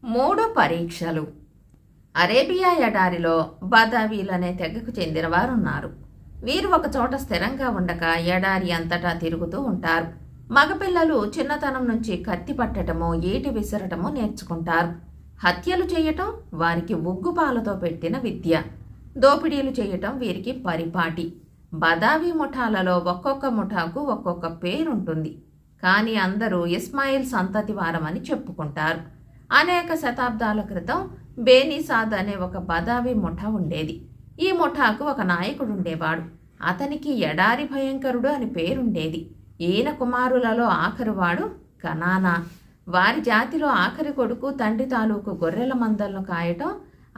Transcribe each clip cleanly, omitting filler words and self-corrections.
మూడు పరీక్షలు. అరేబియా ఎడారిలో బదావీలనే తెగకు చెందినవారున్నారు. వీరు ఒకచోట స్థిరంగా ఉండక ఎడారి అంతటా తిరుగుతూ ఉంటారు. మగపిల్లలు చిన్నతనం నుంచి కత్తి పట్టటమో ఈటి విసరటమో నేర్చుకుంటారు. హత్యలు చేయటం వారికి ఉగ్గుపాలతో పెట్టిన విద్య. దోపిడీలు చేయటం వీరికి పరిపాటి. బదావీ ముఠాలలో ఒక్కొక్క ముఠాకు ఒక్కొక్క పేరుంటుంది. కానీ అందరూ ఇస్మాయిల్ సంతతి వారమని చెప్పుకుంటారు. అనేక శతాబ్దాల క్రితం బేనీసాద్ అనే ఒక బదావీ ముఠా ఉండేది. ఈ ముఠాకు ఒక నాయకుడు ఉండేవాడు. అతనికి ఎడారి భయంకరుడు అని పేరుండేది. ఈయన కుమారులలో ఆఖరువాడు కనానా. వారి జాతిలో ఆఖరి కొడుకు తండ్రి తాలూకు గొర్రెల మందలను కాయటం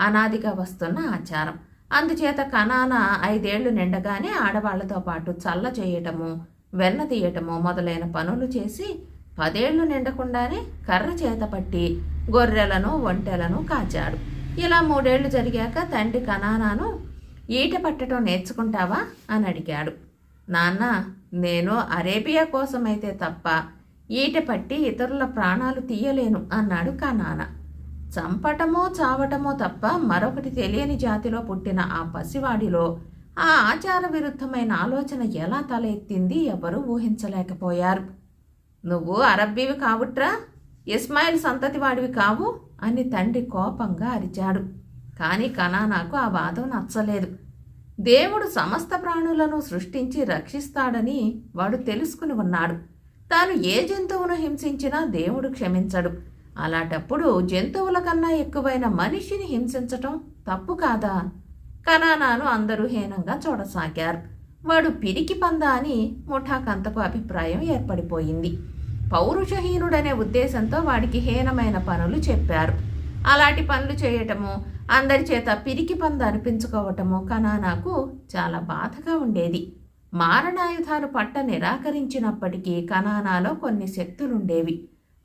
అనాదిగా వస్తున్న ఆచారం. అందుచేత కనానా 5 ఏళ్లు నిండగానే ఆడవాళ్లతో పాటు చల్ల చేయటము, వెన్న తీయటము మొదలైన పనులు చేసి 10 ఏళ్లు నిండకుండానే కర్ర చేత పట్టి గొర్రెలను ఒంటెలను కాచాడు. ఇలా 3 ఏళ్లు జరిగాక తండ్రి కనానాను ఈట పట్టడం నేర్చుకుంటావా అని అడిగాడు. నాన్న, నేను అరేబియా కోసమైతే తప్ప ఈట పట్టి ఇతరుల ప్రాణాలు తీయలేను అన్నాడు కనానా. చంపటమో చావటమో తప్ప మరొకటి తెలియని జాతిలో పుట్టిన ఆ పసివాడిలో ఆ ఆచార విరుద్ధమైన ఆలోచన ఎలా తల ఎత్తింది ఎవరూ ఊహించలేకపోయారు. నువ్వు అరబ్బీవి కావుట్రా, ఇస్మాయిల్ సంతతి వాడివి కావు అని తండ్రి కోపంగా అరిచాడు. కానీ కనానాకు ఆ వాదం నచ్చలేదు. దేవుడు సమస్త ప్రాణులను సృష్టించి రక్షిస్తాడని వాడు తెలుసుకుని ఉన్నాడు. తాను ఏ జంతువును హింసించినా దేవుడు క్షమించడు. అలాంటప్పుడు జంతువుల కన్నా ఎక్కువైన మనిషిని హింసించటం తప్పు కాదా? కనానాను అందరూ హీనంగా చూడసాగారు. వాడు పిరికి పంద అని ముఠాకంతకు అభిప్రాయం ఏర్పడిపోయింది. పౌరుషహీనుడనే ఉద్దేశంతో వాడికి హీనమైన పనులు చెప్పారు. అలాంటి పనులు చేయటము, అందరి చేత పిరికి పంద అనిపించుకోవటము కనానాకు చాలా బాధగా ఉండేది. మారణాయుధాలు పట్ట నిరాకరించినప్పటికీ కనానాలో కొన్ని శక్తులుండేవి.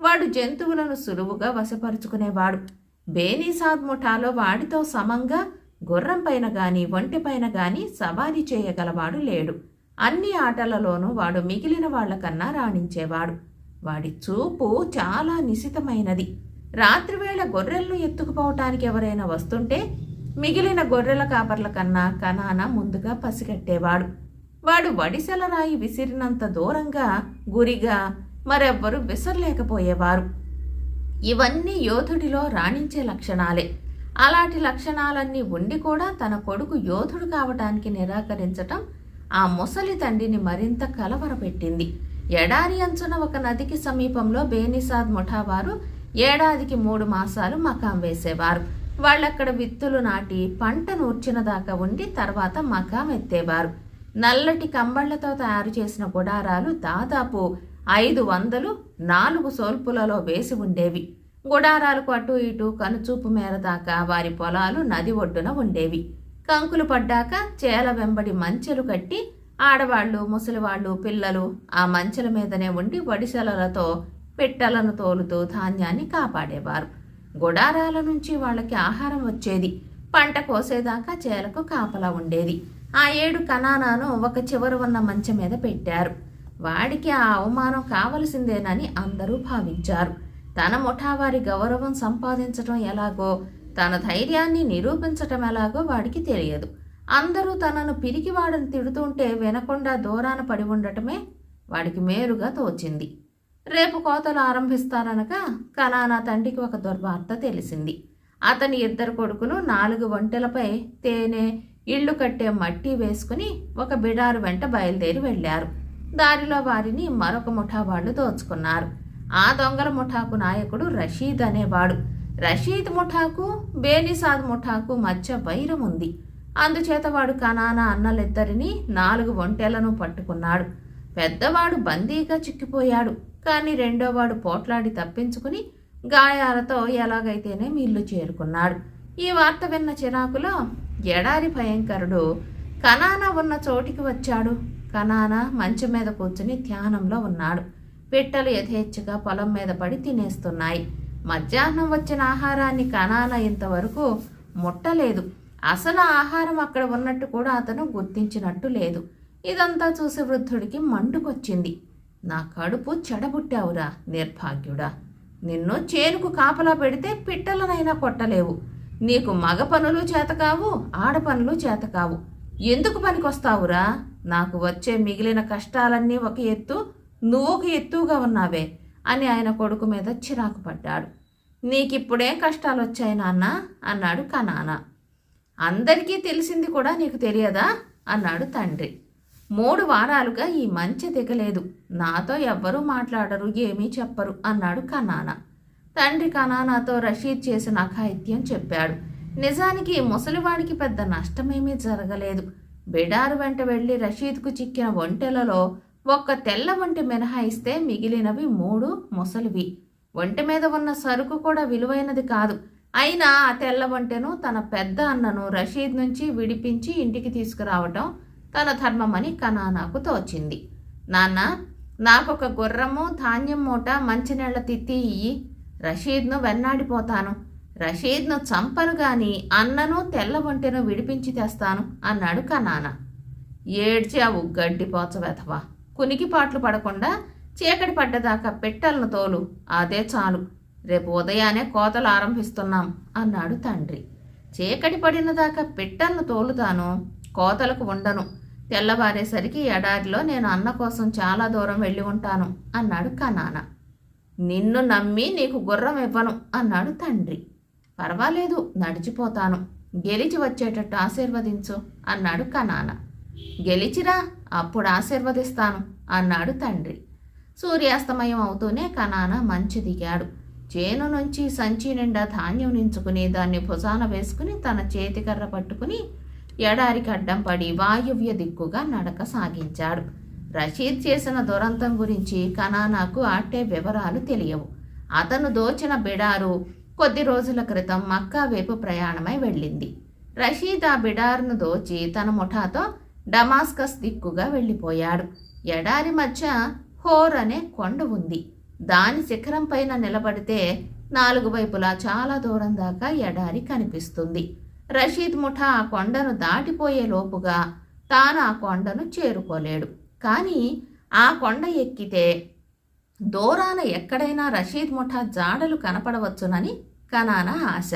వాడు జంతువులను సులువుగా వశపరుచుకునేవాడు. బేనీసాద్ ముఠాలో వాడితో సమంగా గుర్రం పైన గాని ఒంటిపైన గాని సవారీ చేయగలవాడు లేడు. అన్ని ఆటలలోనూ వాడు మిగిలిన వాళ్లకన్నా రాణించేవాడు. వాడి చూపు చాలా నిశితమైనది. రాత్రివేళ గొర్రెలను ఎత్తుకుపోవటానికి ఎవరైనా వస్తుంటే మిగిలిన గొర్రెల కాపర్ల కన్నా కనానా ముందుగా పసిగట్టేవాడు. వాడు వడిసెల రాయి విసిరినంత దూరంగా గురిగా మరెవ్వరూ విసరలేకపోయేవారు. ఇవన్నీ యోధుడిలో రాణించే లక్షణాలే. అలాంటి లక్షణాలన్నీ ఉండి కూడా తన కొడుకు యోధుడు కావటానికి నిరాకరించటం ఆ ముసలి తండ్రిని మరింత కలవరపెట్టింది. ఎడారి అంచున ఒక నదికి సమీపంలో బేనీసాద్ ముఠావారు ఏడాదికి 3 మాసాలు మకాం వేసేవారు. వాళ్ళక్కడ విత్తులు నాటి పంట నూర్చిన దాకా ఉండి తర్వాత మకాం ఎత్తేవారు. నల్లటి కంబళ్లతో తయారు చేసిన గుడారాలు దాదాపు 500 4 సోల్పులలో వేసి ఉండేవి. గుడారాలకు అటు ఇటు కనుచూపు మేర దాకా వారి పొలాలు నది ఒడ్డున ఉండేవి. కంకులు పడ్డాక చేల వెంబడి మంచెలు కట్టి ఆడవాళ్లు, ముసలివాళ్లు, పిల్లలు ఆ మంచెల మీదనే ఉండి వడిసెలలతో పిట్టలను తోలుతూ ధాన్యాన్ని కాపాడేవారు. గుడారాల నుంచి వాళ్ళకి ఆహారం వచ్చేది. పంట కోసేదాకా చేలకు కాపలా ఉండేది. ఆ ఏడు కనానాను ఒక చివర ఉన్న మంచె మీద పెట్టారు. వాడికి ఆ అవమానం కావలసిందేనని అందరూ భావించారు. తన ముఠావారి గౌరవం సంపాదించటం ఎలాగో, తన ధైర్యాన్ని నిరూపించటం ఎలాగో వాడికి తెలియదు. అందరూ తనను పిరికివాడని తిడుతుంటే వినకుండా దూరాన పడి ఉండటమే వాడికి మేలుగా తోచింది. రేపు కోతలు ఆరంభిస్తారనగా కనానా తండ్రికి ఒక దుర్వార్త తెలిసింది. అతని 2 కొడుకులు 4 ఒంటెలపై తేనె, ఇళ్లు కట్టే మట్టి వేసుకుని ఒక బిడారు వెంట బయలుదేరి వెళ్లారు. దారిలో వారిని మరొక ముఠా వాళ్ళు దోచుకున్నారు. ఆ దొంగల ముఠాకు నాయకుడు రషీద్ అనేవాడు. రషీద్ ముఠాకు బేనీసాద్ ముఠాకు మధ్య వైరం ఉంది. అందుచేత వాడు కనానా అన్నలిద్దరినీ 4 ఒంటెలను పట్టుకున్నాడు. పెద్దవాడు బందీగా చిక్కిపోయాడు. కానీ రెండోవాడు పోట్లాడి తప్పించుకుని గాయాలతో ఎలాగైతేనే ఇల్లు చేరుకున్నాడు. ఈ వార్త విన్న చిరాకులో ఎడారి భయంకరుడు కనానా ఉన్న చోటికి వచ్చాడు. కనానా మంచం మీద కూర్చుని ధ్యానంలో ఉన్నాడు. పిట్టలు యథేచ్ఛగా పొలం మీద పడి తినేస్తున్నాయి. మధ్యాహ్నం వచ్చిన ఆహారాన్ని కనానా ఇంతవరకు ముట్టలేదు. అసలు ఆహారం అక్కడ ఉన్నట్టు కూడా అతను గుర్తించినట్టు లేదు. ఇదంతా చూసి వృద్ధుడికి మండుకొచ్చింది. నా కడుపు చెడబుట్టావురా నిర్భాగ్యుడా, నిన్ను చేనుకు కాపలా పెడితే పిట్టలనైనా కొట్టలేవు. నీకు మగ పనులు చేతకావు, ఆడపనులు చేతకావు. ఎందుకు పనికొస్తావురా? నాకు వచ్చే మిగిలిన కష్టాలన్నీ ఒక ఎత్తు, నువ్వొక ఎత్తుగా ఉన్నావే అని ఆయన కొడుకు మీద చిరాకు పడ్డాడు. నీకిప్పుడేం కష్టాలు వచ్చాయి నాన్న అన్నాడు కనానా. అందరికీ తెలిసింది కూడా నీకు తెలియదా అన్నాడు తండ్రి. 3 వారాలుగా ఈ మంచె దిగలేదు. నాతో ఎవ్వరూ మాట్లాడరు, ఏమీ చెప్పరు అన్నాడు కనానా. తండ్రి కనానాతో రషీద్ చేసిన అఘాయిత్యం చెప్పాడు. నిజానికి ముసలివాడికి పెద్ద నష్టమేమీ జరగలేదు. బిడారు వెంట వెళ్లి రషీద్కు చిక్కిన ఒంటెలలో ఒక్క తెల్ల ఒంటె మినహాయిస్తే మిగిలినవి 3 ముసలివి. ఒంటె మీద ఉన్న సరుకు కూడా విలువైనది కాదు. అయినా ఆ తెల్ల ఒంటెను తన పెద్ద అన్నను రషీద్ నుంచి విడిపించి ఇంటికి తీసుకురావటం తన ధర్మమని కనానాకు తోచింది. నాన్న, నాకొక గుర్రము, ధాన్యం మూట, మంచినీళ్ల తిత్తి ఇయ్యి. రషీద్ను వెన్నాడిపోతాను. రషీద్ను చంపను గాని అన్నను తెల్ల ఒంటెను విడిపించి తెస్తాను అన్నాడు కనానా. ఏడ్చావు గడ్డిపోచ వెధవా. కునికిపాట్లు పడకుండా చీకటి పడ్డదాకా పిట్టలను తోలు, అదే చాలు. రేపు ఉదయాన్నే కోతలు ఆరంభిస్తున్నాం అన్నాడు తండ్రి. చీకటి పడిన దాకా పిట్టలను తోలుతాను, కోతలకు ఉండను. తెల్లవారేసరికి ఎడారిలో నేను అన్న కోసం చాలా దూరం వెళ్ళి ఉంటాను అన్నాడు కనానా. నిన్ను నమ్మి నీకు గుర్రం ఇవ్వను అన్నాడు తండ్రి. పర్వాలేదు, నడిచిపోతాను. గెలిచి వచ్చేటట్టు ఆశీర్వదించు అన్నాడు కనానా. గెలిచిరా, అప్పుడు ఆశీర్వదిస్తాను అన్నాడు తండ్రి. సూర్యాస్తమయం అవుతూనే కనానా మంచు దిగాడు. చేను నుంచి సంచి నిండా ధాన్యం నించుకుని దాన్ని భుజాన వేసుకుని తన చేతికర్ర పట్టుకుని ఎడారికి అడ్డం పడి వాయువ్య దిక్కుగా నడక సాగించాడు. రషీద్ చేసిన దురంతం గురించి కనానాకు ఆటే వివరాలు తెలియవు. అతను దోచిన బిడారు కొద్ది రోజుల క్రితం మక్కా వైపు ప్రయాణమై వెళ్ళింది. రషీద్ ఆ బిడారును దోచి తన ముఠాతో డమాస్కస్ దిక్కుగా వెళ్ళిపోయాడు. ఎడారి మధ్య హోర్ అనే కొండ ఉంది. దాని శిఖరం పైన నిలబడితే 4 వైపులా చాలా దూరం దాకా ఎడారి కనిపిస్తుంది. రషీద్ ముఠా ఆ కొండను దాటిపోయే లోపుగా తాను ఆ కొండను చేరుకోలేడు. కానీ ఆ కొండ ఎక్కితే దూరాన ఎక్కడైనా రషీద్ ముఠా జాడలు కనపడవచ్చునని కనానా ఆశ.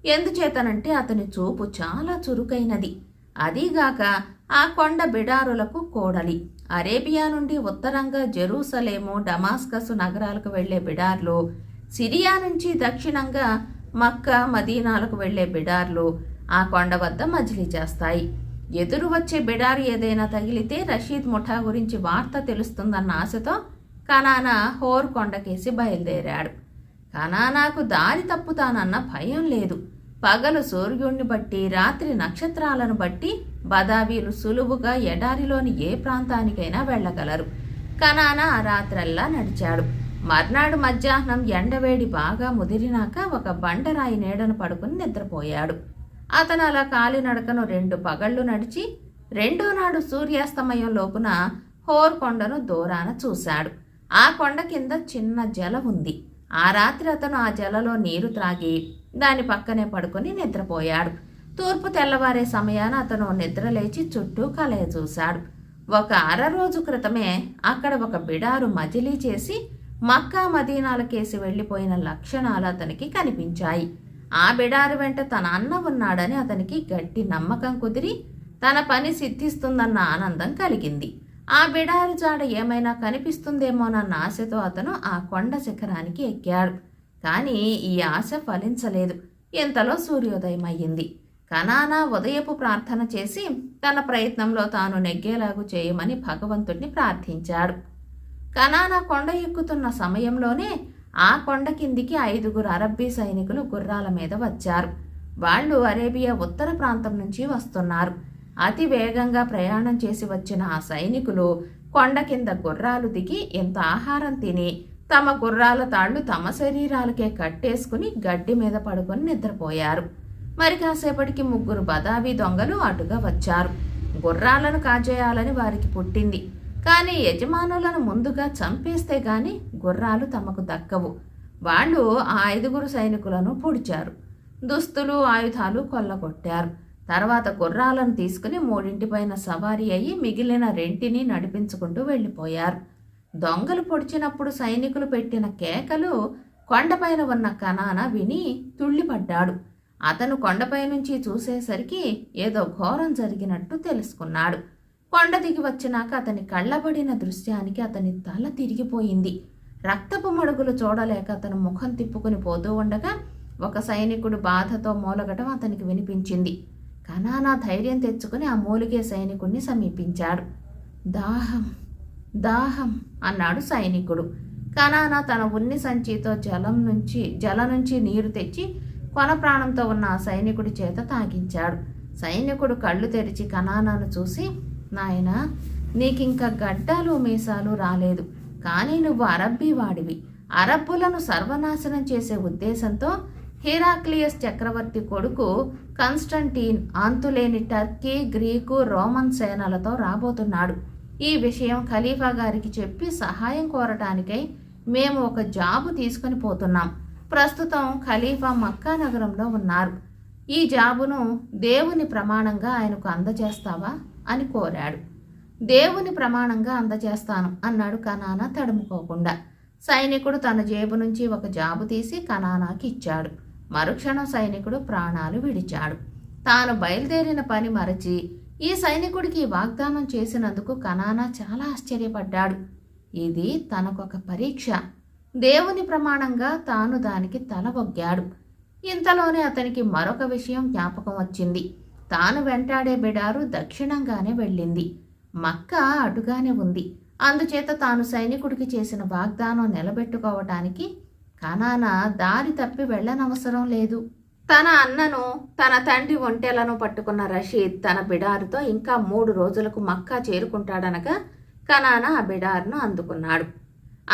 ఎందుచేతనంటే అతని చూపు చాలా చురుకైనది. అదీగాక ఆ కొండ బిడారులకు కోడలి. అరేబియా నుండి ఉత్తరంగా జెరూసలేము, డమాస్కస్ నగరాలకు వెళ్లే బిడార్లు, సిరియా నుంచి దక్షిణంగా మక్కా, మదీనాలకు వెళ్లే బిడార్లు ఆ కొండ వద్ద మజిలీ చేస్తాయి. ఎదురు వచ్చే బిడారు ఏదైనా తగిలితే రషీద్ ముఠా గురించి వార్త తెలుస్తుందన్న ఆశతో కనానా హోర్ కొండకేసి బయలుదేరాడు. కనానాకు దారి తప్పుతానన్న భయం లేదు. పగలు సూర్యుణ్ణి బట్టి, రాత్రి నక్షత్రాలను బట్టి బదావీలు సులువుగా ఎడారిలోని ఏ ప్రాంతానికైనా వెళ్ళగలరు. కనానా ఆ రాత్రల్లా నడిచాడు. మర్నాడు మధ్యాహ్నం ఎండవేడి బాగా ముదిరినాక ఒక బండరాయి నీడను పడుకుని నిద్రపోయాడు. అతను అలా కాలినడకను 2 పగళ్లు నడిచి రెండో నాడు సూర్యాస్తమయం లోపున హోర్ కొండను దూరాన చూశాడు. ఆ కొండ కింద చిన్న జల ఉంది. ఆ రాత్రి అతను ఆ జలలో నీరు త్రాగి దాని పక్కనే పడుకుని నిద్రపోయాడు. తూర్పు తెల్లవారే సమయాన అతను నిద్రలేచి చుట్టూ కలయ చూశాడు. ఒక 1/2 రోజు క్రితమే అక్కడ ఒక బిడారు మజిలీ చేసి మక్కా, మదీనాలకేసి వెళ్లిపోయిన లక్షణాలు అతనికి కనిపించాయి. ఆ బిడారు వెంట తన అన్న ఉన్నాడని అతనికి గట్టి నమ్మకం కుదిరి తన పని సిద్ధిస్తుందన్న ఆనందం కలిగింది. ఆ బిడారు జాడ ఏమైనా కనిపిస్తుందేమోనన్న ఆశతో అతను ఆ కొండ శిఖరానికి ఎక్కాడు. కానీ ఈ ఆశ ఫలించలేదు. ఇంతలో సూర్యోదయం అయ్యింది. కనానా ఉదయపు ప్రార్థన చేసి తన ప్రయత్నంలో తాను నెగ్గేలాగు చేయమని భగవంతుడిని ప్రార్థించాడు. కనానా కొండ ఎక్కుతున్న సమయంలోనే ఆ కొండ కిందికి 5 అరబ్బీ సైనికులు గుర్రాల మీద వచ్చారు. వాళ్ళు అరేబియా ఉత్తర ప్రాంతం నుంచి వస్తున్నారు. అతి వేగంగా ప్రయాణం చేసి వచ్చిన ఆ సైనికులు కొండ కింద గుర్రాలు దిగి ఇంత ఆహారం తిని తమ గుర్రాల తాళ్లు తమ శరీరాలకే కట్టేసుకుని గడ్డి మీద పడుకొని నిద్రపోయారు. మరి కాసేపటికి 3 బదావీ దొంగలు అటుగా వచ్చారు. గుర్రాలను కాజేయాలని వారికి పుట్టింది. కానీ యజమానులను ముందుగా చంపేస్తే గాని గుర్రాలు తమకు దక్కవు. వాళ్ళు ఆ 5 సైనికులను పొడిచారు. దుస్తులు, ఆయుధాలు కొల్లగొట్టారు. తర్వాత గుర్రాలను తీసుకుని 3 సవారీ అయ్యి మిగిలిన 2 నడిపించుకుంటూ వెళ్ళిపోయారు. దొంగలు పొడిచినప్పుడు సైనికులు పెట్టిన కేకలు కొండపైన ఉన్న కనానా విని తుళ్ళిపడ్డాడు. అతను కొండపై నుంచి చూసేసరికి ఏదో ఘోరం జరిగినట్టు తెలుసుకున్నాడు. కొండ దిగి వచ్చినాక అతని కళ్ళబడిన దృశ్యానికి అతని తల తిరిగిపోయింది. రక్తపు మడుగులు చూడలేక అతను ముఖం తిప్పుకుని పోతూ ఉండగా ఒక సైనికుడు బాధతో మూలగటం అతనికి వినిపించింది. కనానా ధైర్యం తెచ్చుకుని ఆ మూలిగే సైనికుడిని సమీపించాడు. దాహం దాహం అన్నాడు సైనికుడు. కనానా తన ఉన్ని సంచితో జల నుంచి నీరు తెచ్చి కొన ప్రాణంతో ఉన్న ఆ సైనికుడి చేత తాగించాడు. సైనికుడు కళ్ళు తెరిచి కనానాను చూసి, నాయనా, నీకింకా గడ్డాలు మీసాలు రాలేదు, కానీ నువ్వు అరబ్బీ వాడివి. అరబ్బులను సర్వనాశనం చేసే ఉద్దేశంతో హెరాక్లియస్ చక్రవర్తి కొడుకు కాన్స్టంటీన్ అంతులేని టర్కీ, గ్రీకు, రోమన్ సేనలతో రాబోతున్నాడు. ఈ విషయం ఖలీఫా గారికి చెప్పి సహాయం కోరటానికై మేము ఒక జాబు తీసుకుని పోతున్నాం. ప్రస్తుతం ఖలీఫా మక్కా నగరంలో ఉన్నారు. ఈ జాబును దేవుని ప్రమాణంగా ఆయనకు అందజేస్తావా అని కోరాడు. దేవుని ప్రమాణంగా అందజేస్తాను అన్నాడు కనానా తడుముకోకుండా. సైనికుడు తన జేబు నుంచి ఒక జాబు తీసి కనానాకి ఇచ్చాడు. మరుక్షణం సైనికుడు ప్రాణాలు విడిచాడు. తాను బయలుదేరిన పని మరచి ఈ సైనికుడికి వాగ్దానం చేసినందుకు కనానా చాలా ఆశ్చర్యపడ్డాడు. ఇది తనకొక పరీక్ష. దేవుని ప్రమాణంగా తాను దానికి తల ఒగ్గాడు. ఇంతలోనే అతనికి మరొక విషయం జ్ఞాపకం వచ్చింది. తాను వెంటాడే బిడారు దక్షిణంగానే వెళ్ళింది, మక్కా అటుగానే ఉంది. అందుచేత తాను సైనికుడికి చేసిన వాగ్దానం నిలబెట్టుకోవటానికి కనానా దారి తప్పి వెళ్ళనవసరం లేదు. తన అన్నను, తన తండ్రి ఒంటెలను పట్టుకున్న రషీద్ తన బిడారుతో ఇంకా 3 రోజులకు మక్కా చేరుకుంటాడనగా కనానా ఆ బిడారును అందుకున్నాడు.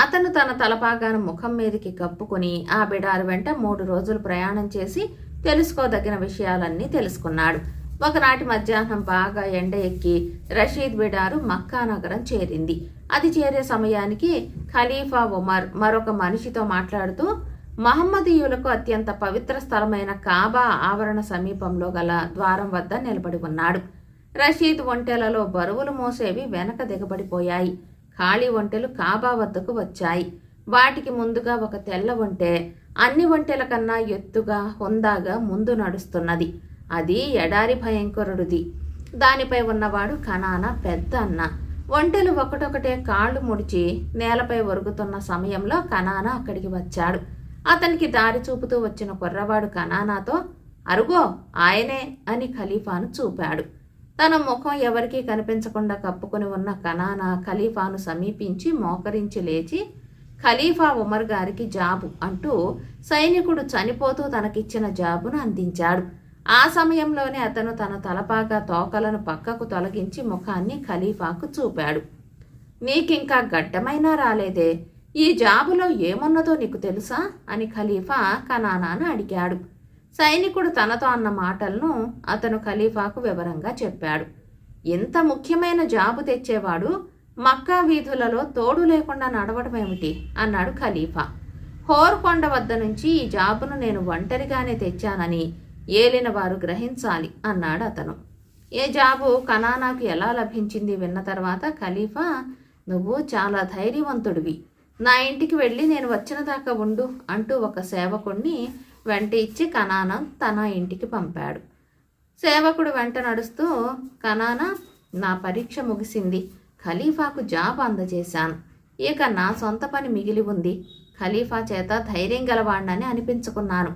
అతను తన తలపాగాను ముఖం మీదకి కప్పుకుని ఆ బిడారు వెంట 3 రోజులు ప్రయాణం చేసి తెలుసుకోదగిన విషయాలన్నీ తెలుసుకున్నాడు. ఒకనాటి మధ్యాహ్నం బాగా ఎండ ఎక్కి రషీద్ బిడారు మక్కా నగరం చేరింది. అది చేరే సమయానికి ఖలీఫా ఉమర్ మరొక మనిషితో మాట్లాడుతూ మహమ్మదీయులకు అత్యంత పవిత్ర స్థలమైన కాబా ఆవరణ సమీపంలో గల ద్వారం వద్ద నిలబడి ఉన్నాడు. రషీద్ ఒంటెలలో బరువులు మోసేవి వెనక దిగబడిపోయాయి. ఖాళీ ఒంటెలు కాబా వద్దకు వచ్చాయి. వాటికి ముందుగా ఒక తెల్ల ఒంటె అన్ని ఒంటెల కన్నా ఎత్తుగా హుందాగా ముందు నడుస్తున్నది. అది ఎడారి భయంకరుడిది. దానిపై ఉన్నవాడు కనానా పెద్ద అన్న. ఒంటెలు ఒకటొకటే కాళ్ళు ముడిచి నేలపై ఒరుగుతున్న సమయంలో కనానా అక్కడికి వచ్చాడు. అతనికి దారి చూపుతూ వచ్చిన కుర్రవాడు కనానాతో, అరుగో ఆయనే అని ఖలీఫాను చూపాడు. తన ముఖం ఎవరికీ కనిపించకుండా కప్పుకొని ఉన్న కనానా ఖలీఫాను సమీపించి మోకరించి లేచి, ఖలీఫా ఉమర్ గారికి జాబు అంటూ సైనికుడు చనిపోతూ తనకిచ్చిన జాబును అందించాడు. ఆ సమయంలోనే అతను తన తలపాగా తోకలను పక్కకు తొలగించి ముఖాన్ని ఖలీఫాకు చూపాడు. నీకింకా గడ్డమైనా రాలేదే, ఈ జాబులో ఏమున్నదో నీకు తెలుసా అని ఖలీఫా కనానాను అడిగాడు. సైనికుడు తనతో అన్న మాటలను అతను ఖలీఫాకు వివరంగా చెప్పాడు. ఇంత ముఖ్యమైన జాబు తెచ్చేవాడు మక్కా వీధులలో తోడు లేకుండా నడవడమేమిటి అన్నాడు ఖలీఫా. హోర్ కొండ వద్ద నుంచి ఈ జాబును నేను ఒంటరిగానే తెచ్చానని ఏలిన వారు గ్రహించాలి అన్నాడు అతను. ఏ జాబు కనానాకు ఎలా లభించింది విన్న తర్వాత ఖలీఫా, నువ్వు చాలా ధైర్యవంతుడివి, నా ఇంటికి వెళ్ళి నేను వచ్చిన దాకా ఉండు అంటూ ఒక సేవకుడిని వెంట ఇచ్చి కనానా తన ఇంటికి పంపాడు. సేవకుడు వెంట నడుస్తూ, కనానా, నా పరీక్ష ముగిసింది, ఖలీఫాకు జాబ్ అందజేశాను, ఇక నా సొంత పని మిగిలి ఉంది. ఖలీఫా చేత ధైర్యం గలవాణ్ణని అనిపించుకున్నాను.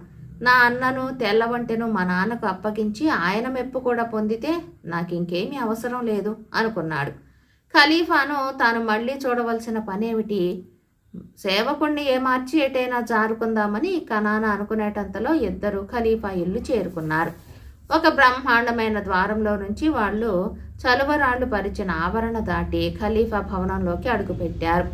నా అన్నను తెల్లవంటెను మా నాన్నకు అప్పగించి ఆయన మెప్పు కూడా పొందితే నాకింకేమీ అవసరం లేదు అనుకున్నాడు. ఖలీఫాను తాను మళ్ళీ చూడవలసిన పనేమిటి? సేవకుణ్ణి ఏమార్చి ఎటైనా జారుకుందామని కనానా అనుకునేటంతలో ఇద్దరు ఖలీఫా ఇల్లు చేరుకున్నారు. ఒక బ్రహ్మాండమైన ద్వారంలో నుంచి వాళ్ళు చలువరాళ్లు పరిచిన ఆవరణ దాటి ఖలీఫా భవనంలోకి అడుగుపెట్టారు.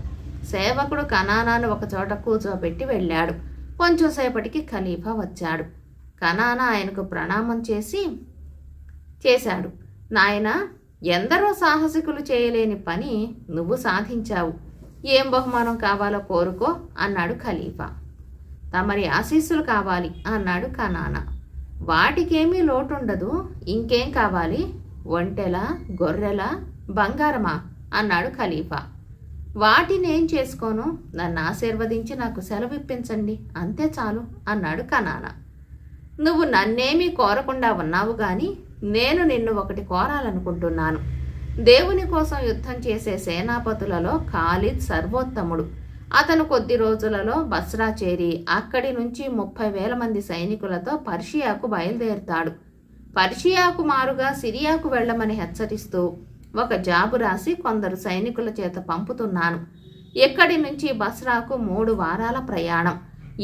సేవకుడు కనానాను ఒకచోట కూర్చోబెట్టి వెళ్ళాడు. కొంచెంసేపటికి ఖలీఫా వచ్చాడు. కనానా ఆయనకు ప్రణామం చేశాడు. నాయనా, ఎందరో సాహసికులు చేయలేని పని నువ్వు సాధించావు. ఏం బహుమానం కావాలో కోరుకో అన్నాడు ఖలీఫా. తమరి ఆశీస్సులు కావాలి అన్నాడు కనానా. వాటికేమీ లోటుండదు, ఇంకేం కావాలి? ఒంటెల, గొర్రెల, బంగారమా అన్నాడు ఖలీఫా. వాటినేం చేసుకోను, నన్ను ఆశీర్వదించి నాకు సెలవిప్పించండి, అంతే చాలు అన్నాడు కనానా. నువ్వు నన్నేమీ కోరకుండా ఉన్నావు గాని నేను నిన్ను ఒకటి కోరాలనుకుంటున్నాను. దేవుని కోసం యుద్ధం చేసే సేనాపతులలో ఖాలిద్ సర్వోత్తముడు. అతను కొద్ది రోజులలో బస్రా చేరి అక్కడి నుంచి 30,000 మంది సైనికులతో పర్షియాకు బయలుదేరుతాడు. పర్షియాకు మారుగా సిరియాకు వెళ్ళమని హెచ్చరిస్తూ ఒక జాబు రాసి కొందరు సైనికుల చేత పంపుతున్నాను. ఇక్కడి నుంచి బస్రాకు 3 వారాల ప్రయాణం.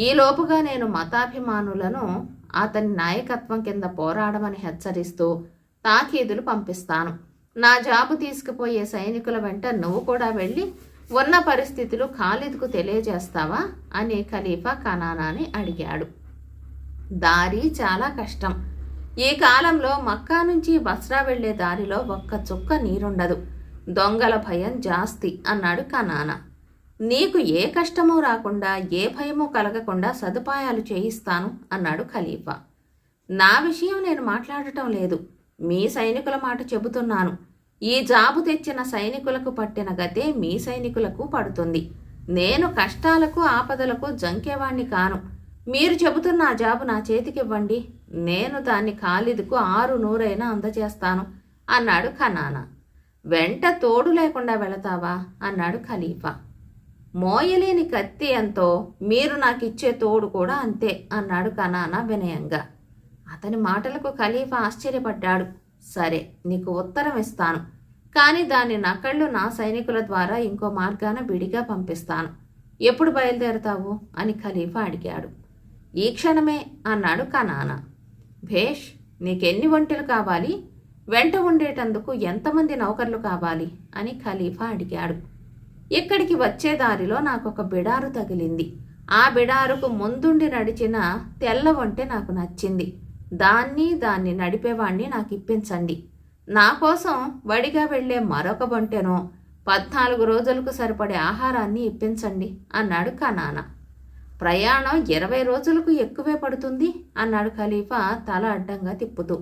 ఈలోపుగా నేను మతాభిమానులను అతని నాయకత్వం కింద పోరాడమని హెచ్చరిస్తూ తాకీదులు పంపిస్తాను. నా జాబు తీసుకుపోయే సైనికుల వెంట నువ్వు కూడా వెళ్ళి ఉన్న పరిస్థితులు ఖాలిద్కు తెలియజేస్తావా అని ఖలీఫా కనానాని అడిగాడు. దారి చాలా కష్టం. ఈ కాలంలో మక్కా నుంచి బస్రా వెళ్లే దారిలో ఒక్క చుక్క నీరుండదు. దొంగల భయం జాస్తి అన్నాడు కనానా. నీకు ఏ కష్టమూ రాకుండా ఏ భయమూ కలగకుండా సదుపాయాలు చేయిస్తాను అన్నాడు ఖలీఫా. నా విషయం నేను మాట్లాడటం లేదు, మీ సైనికుల మాట చెబుతున్నాను. ఈ జాబు తెచ్చిన సైనికులకు పట్టిన గతే మీ సైనికులకు పడుతుంది. నేను కష్టాలకు ఆపదలకు జంకేవాణ్ణి కాను. మీరు చెబుతున్న ఆ జాబు నా చేతికివ్వండి, నేను దాన్ని ఖాలిద్కు 6 నూరైనా అందజేస్తాను అన్నాడు కనానా. వెంట తోడు లేకుండా వెళతావా అన్నాడు ఖలీఫా. మోయలేని కత్తి ఎంతో మీరు నాకిచ్చే తోడు కూడా అంతే అన్నాడు కనానా వినయంగా. అతని మాటలకు ఖలీఫా ఆశ్చర్యపడ్డాడు. సరే, నీకు ఉత్తరం ఇస్తాను, కానీ దాని నకళ్ళు నా సైనికుల ద్వారా ఇంకో మార్గాన విడిగా పంపిస్తాను. ఎప్పుడు బయలుదేరతావు అని ఖలీఫా అడిగాడు. ఈ క్షణమే అన్నాడు కనానా. భేష్, నీకెన్ని ఒంటెలు కావాలి, వెంట ఉండేటందుకు ఎంతమంది నౌకర్లు కావాలి అని ఖలీఫా అడిగాడు. ఇక్కడికి వచ్చే దారిలో నాకొక బిడారు తగిలింది. ఆ బిడారుకు ముందుండి నడిచిన తెల్ల ఒంటె నాకు నచ్చింది. దాన్ని నడిపేవాణ్ణి నాకు ఇప్పించండి. నా కోసం వడిగా వెళ్లే మరొక ఒంటెనో 14 రోజులకు సరిపడే ఆహారాన్ని ఇప్పించండి అన్నాడు కనానా. ప్రయాణం 20 రోజులకు ఎక్కువే పడుతుంది అన్నాడు ఖలీఫా తల అడ్డంగా తిప్పుతూ.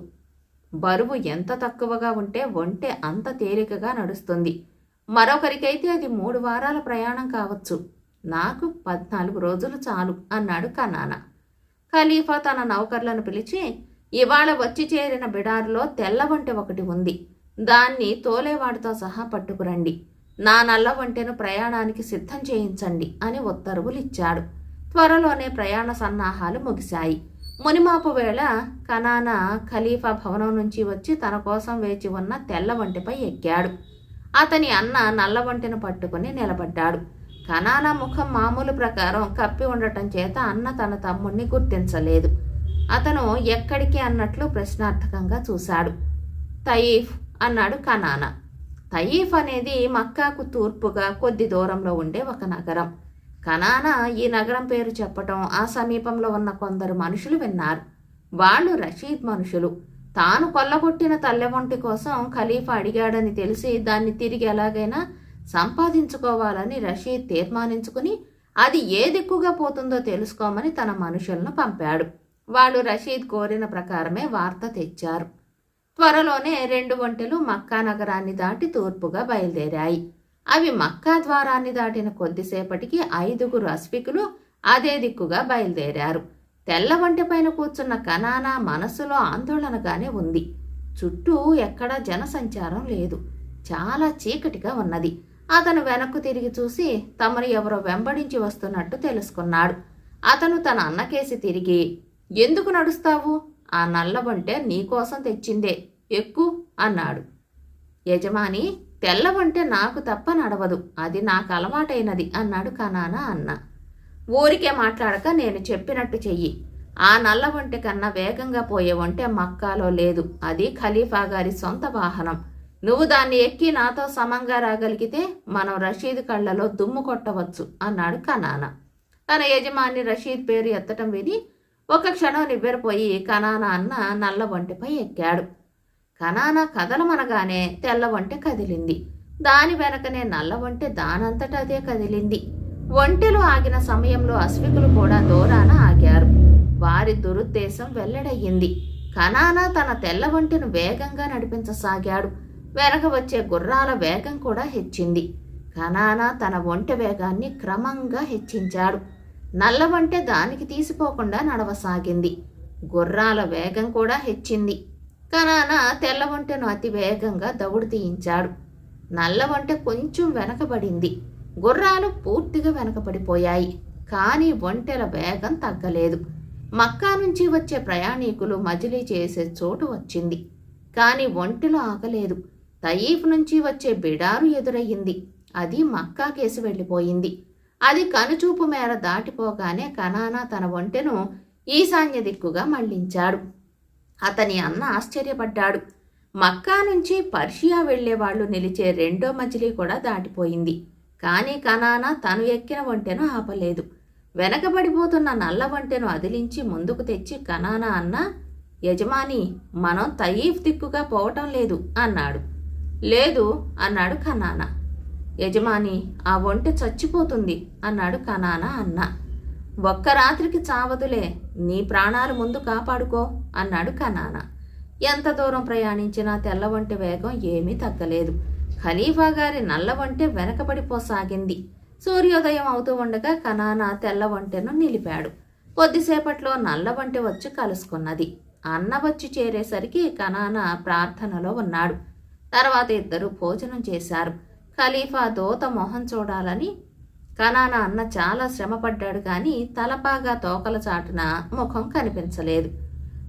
బరువు ఎంత తక్కువగా ఉంటే ఒంటె అంత తేలికగా నడుస్తుంది. మరొకరికైతే అది 3 వారాల ప్రయాణం కావచ్చు. నాకు 14 రోజులు చాలు అన్నాడు కనానా. ఖలీఫా తన నౌకర్లను పిలిచి, ఇవాళ వచ్చి చేరిన బిడారులో తెల్ల ఒంటె ఒకటి ఉంది, దాన్ని తోలేవాడితో సహా పట్టుకురండి. నా నల్ల ఒంటెను ప్రయాణానికి సిద్ధం చేయించండి అని ఉత్తర్వులిచ్చాడు. త్వరలోనే ప్రయాణ సన్నాహాలు ముగిశాయి. మునిమాపు వేళ కనానా ఖలీఫా భవనం నుంచి వచ్చి తన కోసం వేచి ఉన్న తెల్ల ఒంటెపై ఎక్కాడు. అతని అన్న నల్ల ఒంటెను పట్టుకుని నిలబడ్డాడు. కనానా ముఖం మామూలు ప్రకారం కప్పి ఉండటం చేత అన్న తన తమ్ముణ్ణి గుర్తించలేదు. అతను ఎక్కడికి అన్నట్లు ప్రశ్నార్థకంగా చూశాడు. తయీఫ్ అన్నాడు కనానా. తయీఫ్ అనేది మక్కాకు తూర్పుగా కొద్ది దూరంలో ఉండే ఒక నగరం. కనానా ఈ నగరం పేరు చెప్పటం ఆ సమీపంలో ఉన్న కొందరు మనుషులు విన్నారు. వాళ్ళు రషీద్ మనుషులు. తాను కొల్లగొట్టిన తల్లెవంటి కోసం ఖలీఫా అడిగాడని తెలిసి దాన్ని తిరిగి ఎలాగైనా సంపాదించుకోవాలని రషీద్ తీర్మానించుకుని అది ఏ దిక్కుగా పోతుందో తెలుసుకోమని తన మనుషులను పంపాడు. వాళ్ళు రషీద్ కోరిన ప్రకారమే వార్త తెచ్చారు. త్వరలోనే 2 ఒంటెలు మక్కా నగరాన్ని దాటి తూర్పుగా బయలుదేరాయి. అవి మక్కా ద్వారాన్ని దాటిన కొద్దిసేపటికి 5 అస్ఫికులు అదే దిక్కుగా బయలుదేరారు. తెల్ల ఒంటెపైన కూర్చున్న కనానా మనస్సులో ఆందోళనగానే ఉంది. చుట్టూ ఎక్కడా జనసంచారం లేదు. చాలా చీకటిగా ఉన్నది. అతను వెనక్కు తిరిగి చూసి తమను ఎవరో వెంబడించి వస్తున్నట్టు తెలుసుకున్నాడు. అతను తన అన్నకేసి తిరిగి, ఎందుకు నడుస్తావు? ఆ నల్ల ఒంటె నీకోసం తెచ్చిందే, ఎక్కు అన్నాడు. యజమాని, తెల్ల ఒంటె నాకు తప్ప నడవదు, అది నాకు అలవాటైనది అన్నాడు కనానా అన్న. ఊరికే మాట్లాడక నేను చెప్పినట్టు చెయ్యి. ఆ నల్ల ఒంటె కన్నా వేగంగా పోయే ఒంటె మక్కాలో లేదు. అది ఖలీఫా గారి సొంత వాహనం. నువ్వు దాన్ని ఎక్కి నాతో సమంగా రాగలిగితే మనం రషీద్ కళ్ళలో దుమ్ము కొట్టవచ్చు అన్నాడు కనానా. తన యజమాని రషీద్ పేరు ఎత్తటం విని ఒక క్షణం నివ్వెరపోయి కనానా అన్న నల్ల ఒంటెపై ఎక్కాడు. కనానా కదలమనగానే తెల్ల ఒంటె కదిలింది. దాని వెనకనే నల్ల ఒంటె దానంతటా అదే కదిలింది. ఒంటెలు ఆగిన సమయంలో అశ్వికులు కూడా దూరాన ఆగారు. వారి దురుద్దేశం వెల్లడయ్యింది. కనానా తన తెల్ల ఒంటెను వేగంగా నడిపించసాగాడు. వెనక వచ్చే గుర్రాల వేగం కూడా హెచ్చింది. కనానా తన ఒంటె వేగాన్ని క్రమంగా హెచ్చించాడు. నల్ల ఒంటె దానికి తీసిపోకుండా నడవసాగింది. గుర్రాల వేగం కూడా హెచ్చింది. కనానా తెల్ల ఒంటెను అతి వేగంగా దౌడు తీయించాడు. నల్ల ఒంటె కొంచెం వెనకబడింది. గుర్రాలు పూర్తిగా వెనకబడిపోయాయి. కానీ ఒంటెల వేగం తగ్గలేదు. మక్కా నుంచి వచ్చే ప్రయాణికులు మజిలీ చేసే చోటు వచ్చింది. కానీ ఒంటెలు ఆగలేదు. తయీఫ్ నుంచి వచ్చే బిడారు ఎదురయ్యింది. అది మక్కా కేసి వెళ్ళిపోయింది. అది కనుచూపు మేర దాటిపోగానే కనానా తన ఒంటెను ఈశాన్య దిక్కుగా మళ్లించాడు. అతని అన్న ఆశ్చర్యపడ్డాడు. మక్కా నుంచి పర్షియా వెళ్లేవాళ్లు నిలిచే రెండో మజిలీ కూడా దాటిపోయింది. కానీ కనానా తను ఎక్కిన ఒంటెను ఆపలేదు. వెనకబడిపోతున్న నల్ల ఒంటెను అదిలించి ముందుకు తెచ్చి కనానా అన్న, యజమాని, మనం తయీఫ్ దిక్కుగా పోవటం లేదు అన్నాడు. లేదు అన్నాడు కనానా. యజమాని, ఆ ఒంటె చచ్చిపోతుంది అన్నాడు కనానా అన్న. ఒక్క రాత్రికి చావదులే, నీ ప్రాణాలు ముందు కాపాడుకో అన్నాడు కనానా. ఎంత దూరం ప్రయాణించినా తెల్ల ఒంటె వేగం ఏమీ తగ్గలేదు. ఖలీఫా గారి నల్ల ఒంటె వెనకబడిపోసాగింది. సూర్యోదయం అవుతూ ఉండగా కనానా తెల్ల ఒంటెను నిలిపాడు. కొద్దిసేపట్లో నల్ల ఒంటె వచ్చి కలుసుకున్నది. అన్న వచ్చి చేరేసరికి కనానా ప్రార్థనలో ఉన్నాడు. తర్వాత ఇద్దరు భోజనం చేశారు. ఖలీఫా దూత మొహం చూడాలని కనానా అన్న చాలా శ్రమపడ్డాడు. కానీ తలపాగా తోకల చాటున ముఖం కనిపించలేదు.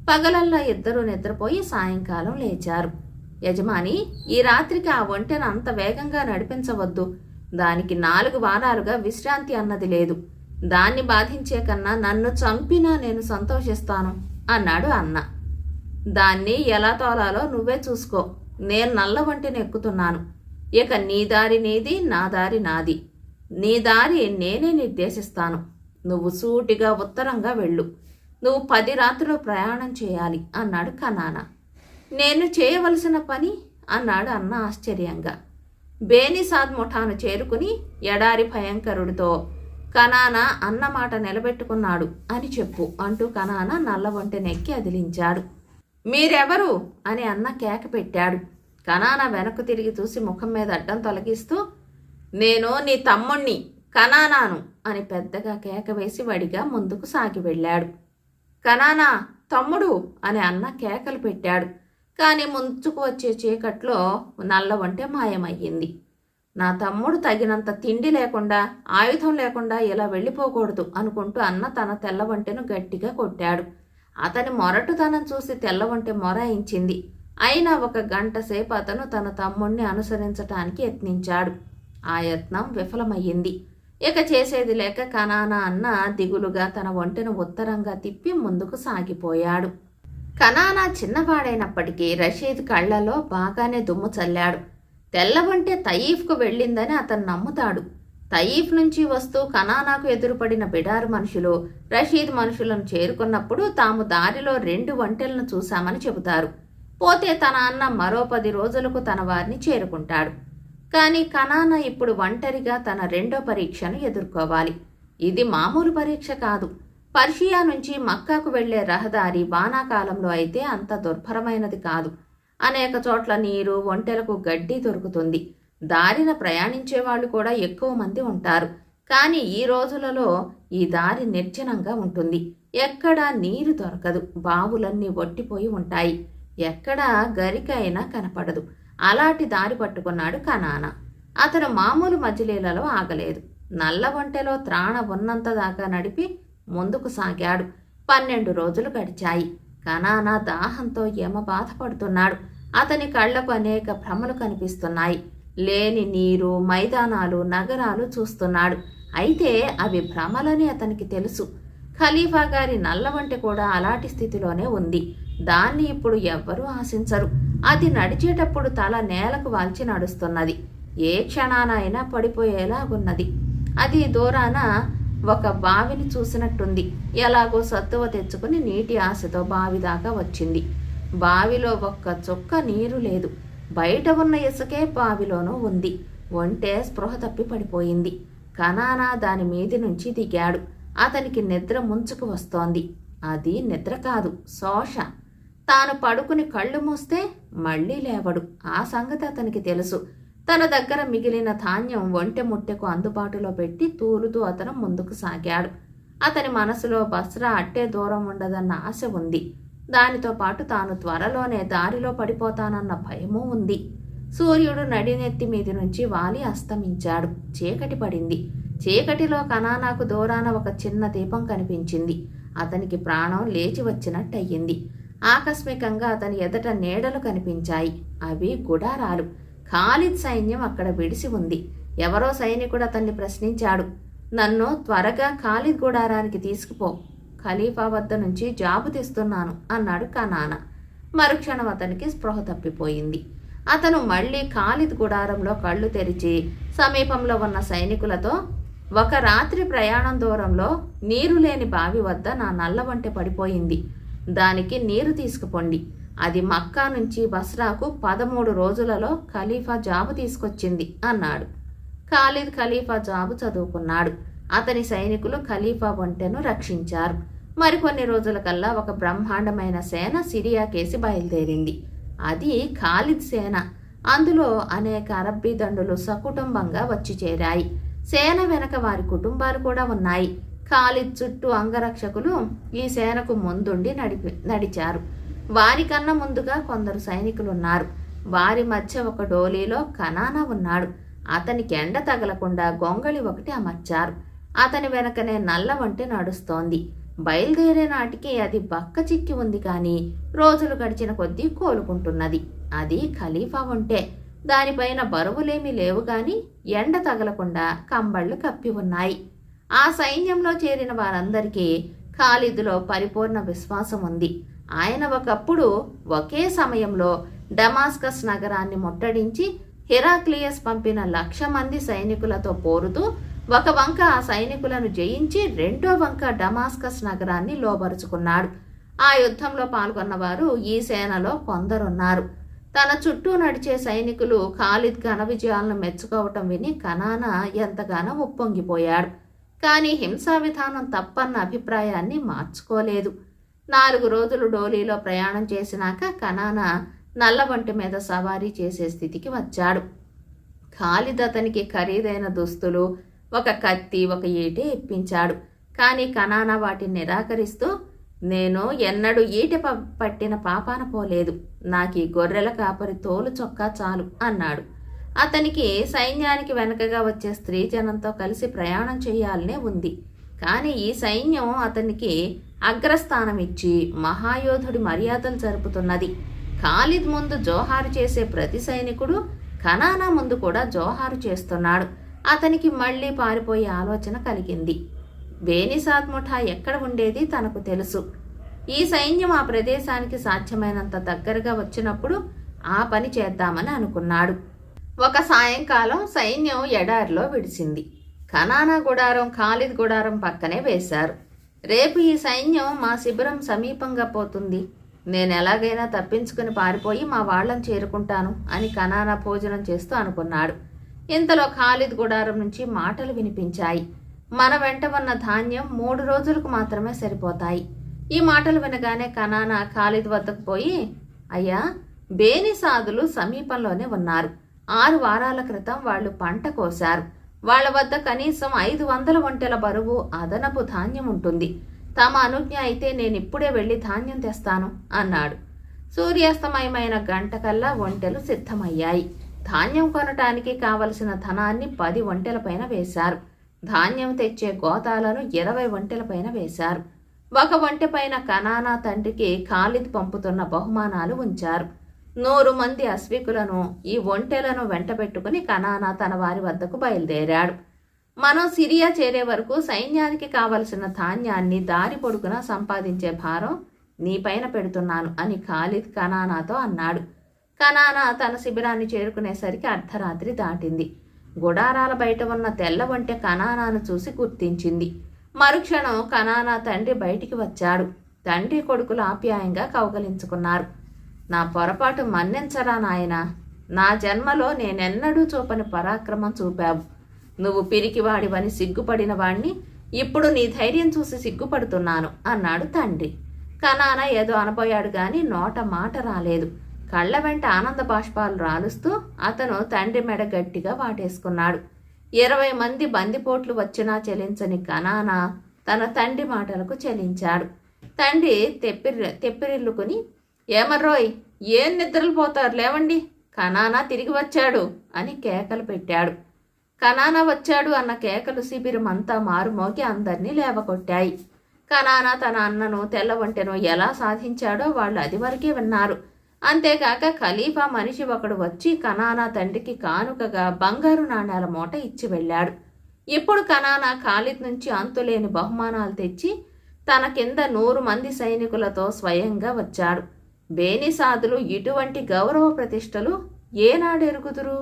పగలల్లా ఇద్దరూ నిద్రపోయి సాయంకాలం లేచారు. యజమాని, ఈ రాత్రికి ఆ ఒంటెను అంత వేగంగా నడిపించవద్దు. దానికి 4 వారాలుగా విశ్రాంతి అన్నది లేదు. దాన్ని బాధించే కన్నా నన్ను చంపినా నేను సంతోషిస్తాను అన్నాడు అన్న. దాన్ని ఎలా తోలాలో నువ్వే చూసుకో. నేను నల్ల ఒంటెను ఎక్కుతున్నాను. ఇక నీ దారి నీది, నా దారి నాది. నీ దారి నేనే నిర్దేశిస్తాను. నువ్వు సూటిగా ఉత్తరంగా వెళ్ళు. నువ్వు 10 రాత్రులు ప్రయాణం చేయాలి అన్నాడు కనానా. నేను చేయవలసిన పని అన్నాడు అన్న ఆశ్చర్యంగా. బేనిసాద్ ముఠాను చేరుకుని ఎడారి భయంకరుడితో కనానా అన్న మాట నిలబెట్టుకున్నాడు అని చెప్పు అంటూ కనానా నల్ల ఒంటెనెక్కి అదిలించాడు. మీరెవరు అని అన్న కేక పెట్టాడు. కనానా వెనక్కు తిరిగి చూసి ముఖం మీద అడ్డం తొలగిస్తూ, నేను నీ తమ్ముణ్ణి కనానాను అని పెద్దగా కేక వేసి వడిగా ముందుకు సాగి వెళ్ళాడు. కనానా, తమ్ముడు అని అన్న కేకలు పెట్టాడు. కానీ ముంచుకు వచ్చే చీకట్లో నల్ల ఒంటె మాయమయ్యింది. నా తమ్ముడు తగినంత తిండి లేకుండా, ఆయుధం లేకుండా ఇలా వెళ్ళిపోకూడదు అనుకుంటూ అన్న తన తెల్ల ఒంటెను గట్టిగా కొట్టాడు. అతని మొరటుతనం చూసి తెల్ల ఒంటె మొరాయించింది. అయినా 1 గంట సేపు అతను తన తమ్ముణ్ణి అనుసరించటానికి యత్నించాడు. ఆ యత్నం విఫలమయ్యింది. ఇక చేసేది లేక కనానా అన్న దిగులుగా తన ఒంటెను ఉత్తరంగా తిప్పి ముందుకు సాగిపోయాడు. కనానా చిన్నవాడైనప్పటికీ రషీద్ కళ్లలో బాగానే దుమ్ము చల్లాడు. తెల్ల ఒంటె తయీఫ్కు వెళ్ళిందని అతను నమ్ముతాడు. తయీఫ్ నుంచి వస్తూ కనానాకు ఎదురుపడిన బిడారు మనుషులు రషీద్ మనుషులను చేరుకున్నప్పుడు తాము దారిలో 2 ఒంటెలను చూశామని చెబుతారు. పోతే తన అన్న మరో 10 రోజులకు తన వారిని చేరుకుంటాడు. కానీ కనానా ఇప్పుడు ఒంటరిగా తన రెండో పరీక్షను ఎదుర్కోవాలి. ఇది మామూలు పరీక్ష కాదు. పర్షియా నుంచి మక్కాకు వెళ్లే రహదారి వానాకాలంలో అయితే అంత దుర్భరమైనది కాదు. అనేక చోట్ల నీరు, ఒంటెలకు గడ్డి దొరుకుతుంది. దారిన ప్రయాణించేవాళ్లు కూడా ఎక్కువ మంది ఉంటారు. కానీ ఈ రోజులలో ఈ దారి నిర్జనంగా ఉంటుంది. ఎక్కడా నీరు దొరకదు. బావులన్నీ ఒట్టిపోయి ఉంటాయి. ఎక్కడా గరికైనా కనపడదు. అలాంటి దారి పట్టుకున్నాడు కనానా. అతను మామూలు మజిలీలలో ఆగలేదు. నల్ల ఒంటెలో త్రాణ ఉన్నంత దాకా నడిపి ముందుకు సాగాడు. 12 రోజులు గడిచాయి. కనానా దాహంతో యమ బాధపడుతున్నాడు. అతని కళ్లకు అనేక భ్రమలు కనిపిస్తున్నాయి. లేని నీరు, మైదానాలు, నగరాలు చూస్తున్నాడు. అయితే అవి భ్రమలని అతనికి తెలుసు. ఖలీఫా గారి నల్ల ఒంటె కూడా అలాంటి స్థితిలోనే ఉంది. దాన్ని ఇప్పుడు ఎవ్వరూ ఆశించరు. అది నడిచేటప్పుడు తల నేలకు వాల్చి నడుస్తున్నది. ఏ క్షణానైనా పడిపోయేలాగున్నది. అది దూరాన ఒక బావిని చూసినట్టుంది. ఎలాగో సత్తువ తెచ్చుకుని నీటి ఆశతో బావి దాకా వచ్చింది. బావిలో ఒక్క చుక్క నీరు లేదు. బయట ఉన్న ఇసుకే బావిలోనూ ఉంది. ఒంటె స్పృహ తప్పి పడిపోయింది. కనానా దాని మీది నుంచి దిగాడు. అతనికి నిద్ర ముంచుకు వస్తోంది. అది నిద్ర కాదు, శోష. తాను పడుకుని కళ్ళు మూస్తే మళ్లీ లేవడు. ఆ సంగతి అతనికి తెలుసు. తన దగ్గర మిగిలిన ధాన్యం ఒంటె ముట్టెకు అందుబాటులో పెట్టి తూలుతూ అతను ముందుకు సాగాడు. అతని మనసులో బస్రా అట్టే దూరం ఉండదన్న ఆశ ఉంది. దానితో పాటు తాను త్వరలోనే దారిలో పడిపోతానన్న భయమూ ఉంది. సూర్యుడు నడినెత్తి మీది నుంచి వాలి అస్తమించాడు. చీకటి పడింది. చీకటిలో కనానాకు దూరాన ఒక చిన్న దీపం కనిపించింది. అతనికి ప్రాణం లేచి వచ్చినట్టయింది. ఆకస్మికంగా అతని ఎదుట నీడలు కనిపించాయి. అవి గుడారాలు. ఖాలిద్ సైన్యం అక్కడ విడిసి ఉంది. ఎవరో సైనికుడు అతన్ని ప్రశ్నించాడు. నన్ను త్వరగా ఖాలిద్ గుడారానికి తీసుకుపో. ఖలీఫా వద్ద నుంచి జాబు తీస్తున్నాను అన్నాడు కనానా. మరుక్షణం అతనికి స్పృహ తప్పిపోయింది. అతను మళ్లీ ఖాలిద్ గుడారంలో కళ్ళు తెరిచి సమీపంలో ఉన్న సైనికులతో, ఒక రాత్రి ప్రయాణం దూరంలో నీరు లేని బావి వద్ద నా నల్ల వంటె పడిపోయింది. దానికి నీరు తీసుకుపోండి. అది మక్కా నుంచి బస్రాకు 13 రోజులలో ఖలీఫా జాబు తీసుకొచ్చింది అన్నాడు. ఖాలిద్ ఖలీఫా జాబు చదువుకున్నాడు. అతని సైనికులు ఖలీఫా వంటెను రక్షించారు. మరికొన్ని రోజులకల్లా ఒక బ్రహ్మాండమైన సేన సిరియాకేసి బయలుదేరింది. అది ఖాలిద్ సేన. అందులో అనేక అరబ్బీ దండులు సకుటుంబంగా వచ్చి చేరాయి. సేన వెనక వారి కుటుంబాలు కూడా ఉన్నాయి. ఖాలిద్ చుట్టూ అంగరక్షకులు ఈ సేనకు ముందుండి నడిచారు. వారికన్నా ముందుగా కొందరు సైనికులున్నారు. వారి మధ్య ఒక డోలీలో కనానా ఉన్నాడు. అతనికి ఎండ తగలకుండా గొంగళి ఒకటి అమర్చారు. అతని వెనకనే నల్ల వంటె నడుస్తోంది. బయలుదేరే నాటికి అది బక్క చిక్కి ఉంది, కానీ రోజులు గడిచిన కొద్దీ కోలుకుంటున్నది. అది ఖలీఫా వంటె. దానిపైన బరువులేమీ లేవు, గాని ఎండ తగలకుండా కంబళ్ళు కప్పి ఉన్నాయి. ఆ సైన్యంలో చేరిన వారందరికీ ఖాలిద్లో పరిపూర్ణ విశ్వాసం ఉంది. ఆయన ఒకప్పుడు ఒకే సమయంలో డమాస్కస్ నగరాన్ని ముట్టడించి హెరాక్లియస్ పంపిన 1,00,000 మంది సైనికులతో పోరుతూ ఒక వంక ఆ సైనికులను జయించి రెండో వంక డమాస్కస్ నగరాన్ని లోబరుచుకున్నాడు. ఆ యుద్ధంలో పాల్గొన్నవారు ఈ సేనలో కొందరున్నారు. తన చుట్టూ నడిచే సైనికులు ఖాలిద్ ఘన విజయాలను మెచ్చుకోవటం విని కనానా ఎంతగానో ఉప్పొంగిపోయాడు. కానీ హింసా విధానం తప్పన్న అభిప్రాయాన్ని మార్చుకోలేదు. 4 రోజులు డోలీలో ప్రయాణం చేసినాక కనానా నల్ల వంటి మీద సవారీ చేసే స్థితికి వచ్చాడు. ఖాలిద్ అతనికి ఖరీదైన దుస్తులు, ఒక కత్తి, ఒక ఈటె ఇప్పించాడు. కానీ కనానా వాటిని నిరాకరిస్తూ, నేను ఎన్నడూ ఈటె పట్టిన పాపాన పోలేదు. నాకు ఈ గొర్రెల కాపరి తోలు చొక్కా చాలు అన్నాడు. అతనికి సైన్యానికి వెనకగా వచ్చే స్త్రీ జనంతో కలిసి ప్రయాణం చేయాలనే ఉంది. కానీ ఈ సైన్యం అతనికి అగ్రస్థానం ఇచ్చి మహాయోధుడి మర్యాదలు జరుపుతున్నది. ఖాలిద్ ముందు జోహారు చేసే ప్రతి సైనికుడు కనానా ముందు కూడా జోహారు చేస్తున్నాడు. అతనికి మళ్లీ పారిపోయే ఆలోచన కలిగింది. బేనిసాద్ ముఠా ఎక్కడ ఉండేది తనకు తెలుసు. ఈ సైన్యం ఆ ప్రదేశానికి సాధ్యమైనంత దగ్గరగా వచ్చినప్పుడు ఆ పని చేద్దామని అనుకున్నాడు. ఒక సాయంకాలం సైన్యం ఎడారిలో విడిచింది. కనానా గుడారం ఖాలిద్ గుడారం పక్కనే వేశారు. రేపు ఈ సైన్యం మా శిబిరం సమీపంగా పోతుంది. నేను ఎలాగైనా తప్పించుకుని పారిపోయి మా వాళ్ళని చేరుకుంటాను అని కనానా భోజనం చేస్తూ అనుకున్నాడు. ఇంతలో ఖాలిద్ గుడారం నుంచి మాటలు వినిపించాయి. మన వెంట ఉన్న ధాన్యం 3 రోజులకు మాత్రమే సరిపోతాయి. ఈ మాటలు వినగానే కనానా ఖాలిద్ వద్దకు పోయి, అయ్యా, బేనిసాదులు సమీపంలోనే ఉన్నారు. 6 వారాల క్రితం వాళ్ళు పంట కోశారు. వాళ్ల వద్ద కనీసం 500 ఒంటెల బరువు అదనపు ధాన్యం ఉంటుంది. తమ అనుజ్ఞ అయితే నేనిప్పుడే వెళ్లి ధాన్యం తెస్తాను అన్నాడు. సూర్యాస్తమయమైన గంటకల్లా ఒంటెలు సిద్ధమయ్యాయి. ధాన్యం కొనటానికి కావలసిన ధనాన్ని 10 ఒంటెలపైన వేశారు. ధాన్యం తెచ్చే గోతాలను 20 ఒంటెలపైన వేశారు. ఒక ఒంటెపైన కనానా తండ్రికి ఖాలిద్ పంపుతున్న బహుమానాలు ఉంచారు. 100 మంది అశ్వికులను, ఈ ఒంటెలను వెంటబెట్టుకుని కనానా తన వారి వద్దకు బయలుదేరాడు. మనం సిరియా చేరే వరకు సైన్యానికి కావలసిన ధాన్యాన్ని దారి పొడుగునా సంపాదించే భారం నీపైన పెడుతున్నాను అని ఖాలిద్ కనానాతో అన్నాడు. కనానా తన శిబిరాన్ని చేరుకునేసరికి అర్ధరాత్రి దాటింది. గుడారాల బయట ఉన్న తెల్ల ఒంటె కనానాను చూసి గుర్తించింది. మరుక్షణం కనానా తండ్రి బయటికి వచ్చాడు. తండ్రి కొడుకులు ఆప్యాయంగా కౌగలించుకున్నారు. నా పొరపాటు మన్నించరా నాయనా. నా జన్మలో నేనెన్నడూ చూపని పరాక్రమం చూపావు. నువ్వు పిరికివాడివని సిగ్గుపడిన వాణ్ణి ఇప్పుడు నీ ధైర్యం చూసి సిగ్గుపడుతున్నాను అన్నాడు తండ్రి. కనానా ఏదో అనబోయాడు గాని నోట మాట రాలేదు. కళ్ళ వెంట ఆనంద బాష్పాలు రాలుస్తూ అతను తండ్రి మెడ గట్టిగా వాటేసుకున్నాడు. 20 మంది బందిపోట్లు వచ్చినా చెలించని కనానా తన తండ్రి మాటలకు చెలించాడు. తండ్రి తెప్పిరిల్లుకుని, ఏమర్రోయ్, ఏం నిద్రలు పోతారు, లేవండి, కనానా తిరిగి వచ్చాడు అని కేకలు పెట్టాడు. కనానా వచ్చాడు అన్న కేకలు శిబిరం అంతా మారుమోగి అందరినీ లేవకొట్టాయి. కనానా తన అన్నను తెల్ల ఒంటెను ఎలా సాధించాడో వాళ్ళు అది వరకే విన్నారు. అంతేకాక ఖలీఫా మనిషి ఒకడు వచ్చి కనానా తండ్రికి కానుకగా బంగారు నాణేల మూట ఇచ్చి వెళ్ళాడు. ఇప్పుడు కనానా ఖాలిద్ నుంచి అంతులేని బహుమానాలు తెచ్చి తన కింద 100 మంది సైనికులతో స్వయంగా వచ్చాడు. బేనిసాదులు ఇటువంటి గౌరవ ప్రతిష్టలు ఏనాడెరుగుదురు?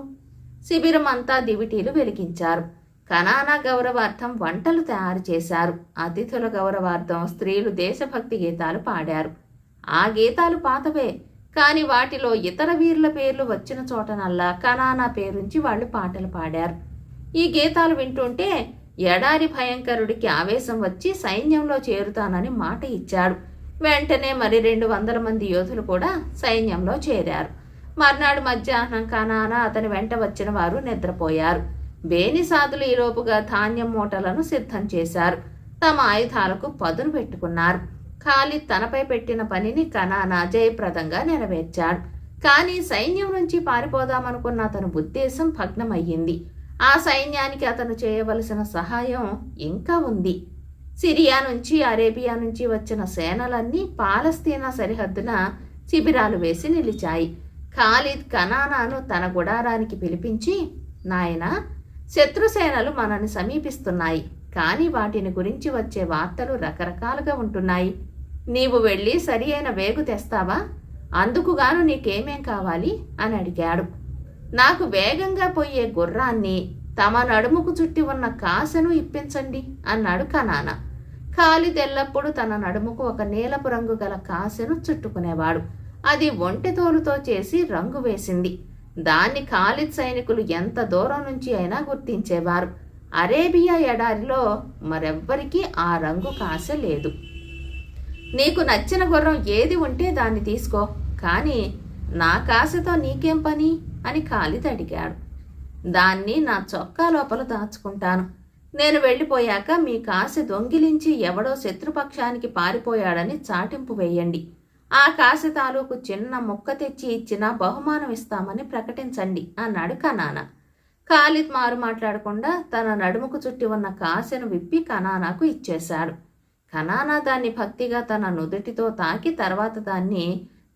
శిబిరం అంతా దివిటీలు వెలిగించారు. కనానా గౌరవార్థం వంటలు తయారు చేశారు. అతిథుల గౌరవార్థం స్త్రీలు దేశభక్తి గీతాలు పాడారు. ఆ గీతాలు పాతవే, కాని వాటిలో ఇతర వీరుల పేర్లు వచ్చిన చోటనల్లా కనానా పేరుంచి వాళ్ళు పాటలు పాడారు. ఈ గీతాలు వింటుంటే ఎడారి భయంకరుడికి ఆవేశం వచ్చి సైన్యంలో చేరుతానని మాట ఇచ్చాడు. వెంటనే మరి 200 మంది యోధులు కూడా సైన్యంలో చేరారు. మర్నాడు మధ్యాహ్నం కనానా అతని వెంట వచ్చిన వారు నిద్రపోయారు. బేనిసాదులు ఈలోపుగా ధాన్యం మూటలను సిద్ధం చేశారు. తమ ఆయుధాలకు పదును పెట్టుకున్నారు. ఖాలిద్ తనపై పెట్టిన పనిని కనానా జయప్రదంగా నెరవేర్చాడు. కానీ సైన్యం నుంచి పారిపోదామనుకున్న అతని ఉద్దేశం భగ్నమయ్యింది. ఆ సైన్యానికి అతను చేయవలసిన సహాయం ఇంకా ఉంది. సిరియా నుంచి, అరేబియా నుంచి వచ్చిన సేనలన్నీ పాలస్తీనా సరిహద్దున శిబిరాలు వేసి నిలిచాయి. ఖాలిద్ కనానాను తన గుడారానికి పిలిపించి, నాయనా, శత్రుసేనలు మనల్ని సమీపిస్తున్నాయి, కానీ వాటిని గురించి వచ్చే వార్తలు రకరకాలుగా ఉంటున్నాయి. నీవు వెళ్ళి సరి అయిన వేగు తెస్తావా? అందుకుగాను నీకేమేం కావాలి అని అడిగాడు. నాకు వేగంగా పోయే గుర్రాన్ని, తమ నడుముకు చుట్టి ఉన్న కాసను ఇప్పించండి అన్నాడు కనానా. ఖాలిద్ ఎల్లప్పుడూ తన నడుముకు ఒక నీలపు రంగు గల కాసెను చుట్టుకునేవాడు. అది ఒంటెతోలుతో చేసి రంగు వేసింది. దాన్ని ఖాలిద్ సైనికులు ఎంత దూరం నుంచి అయినా గుర్తించేవారు. అరేబియా ఎడారిలో మరెవ్వరికీ ఆ రంగు కాసె లేదు. నీకు నచ్చిన గుర్రం ఏది ఉంటే దాన్ని తీసుకో, కానీ నా కాసెతో నీకేం పని అని ఖాలిద్ అడిగాడు. దాన్ని నా చొక్కా లోపల దాచుకుంటాను. నేను వెళ్ళిపోయాక మీ కాసె దొంగిలించి ఎవడో శత్రుపక్షానికి పారిపోయాడని చాటింపు వేయండి. ఆ కాసె తాలూకు చిన్న ముక్క తెచ్చి ఇచ్చినా బహుమానం ఇస్తామని ప్రకటించండి అన్నాడు కనానా. ఖాలిద్ మారు మాట్లాడకుండా తన నడుముకు చుట్టి ఉన్న కాసెను విప్పి కనానాకు ఇచ్చేశాడు. కనానా దాన్ని భక్తిగా తన నుదుటితో తాకి తర్వాత దాన్ని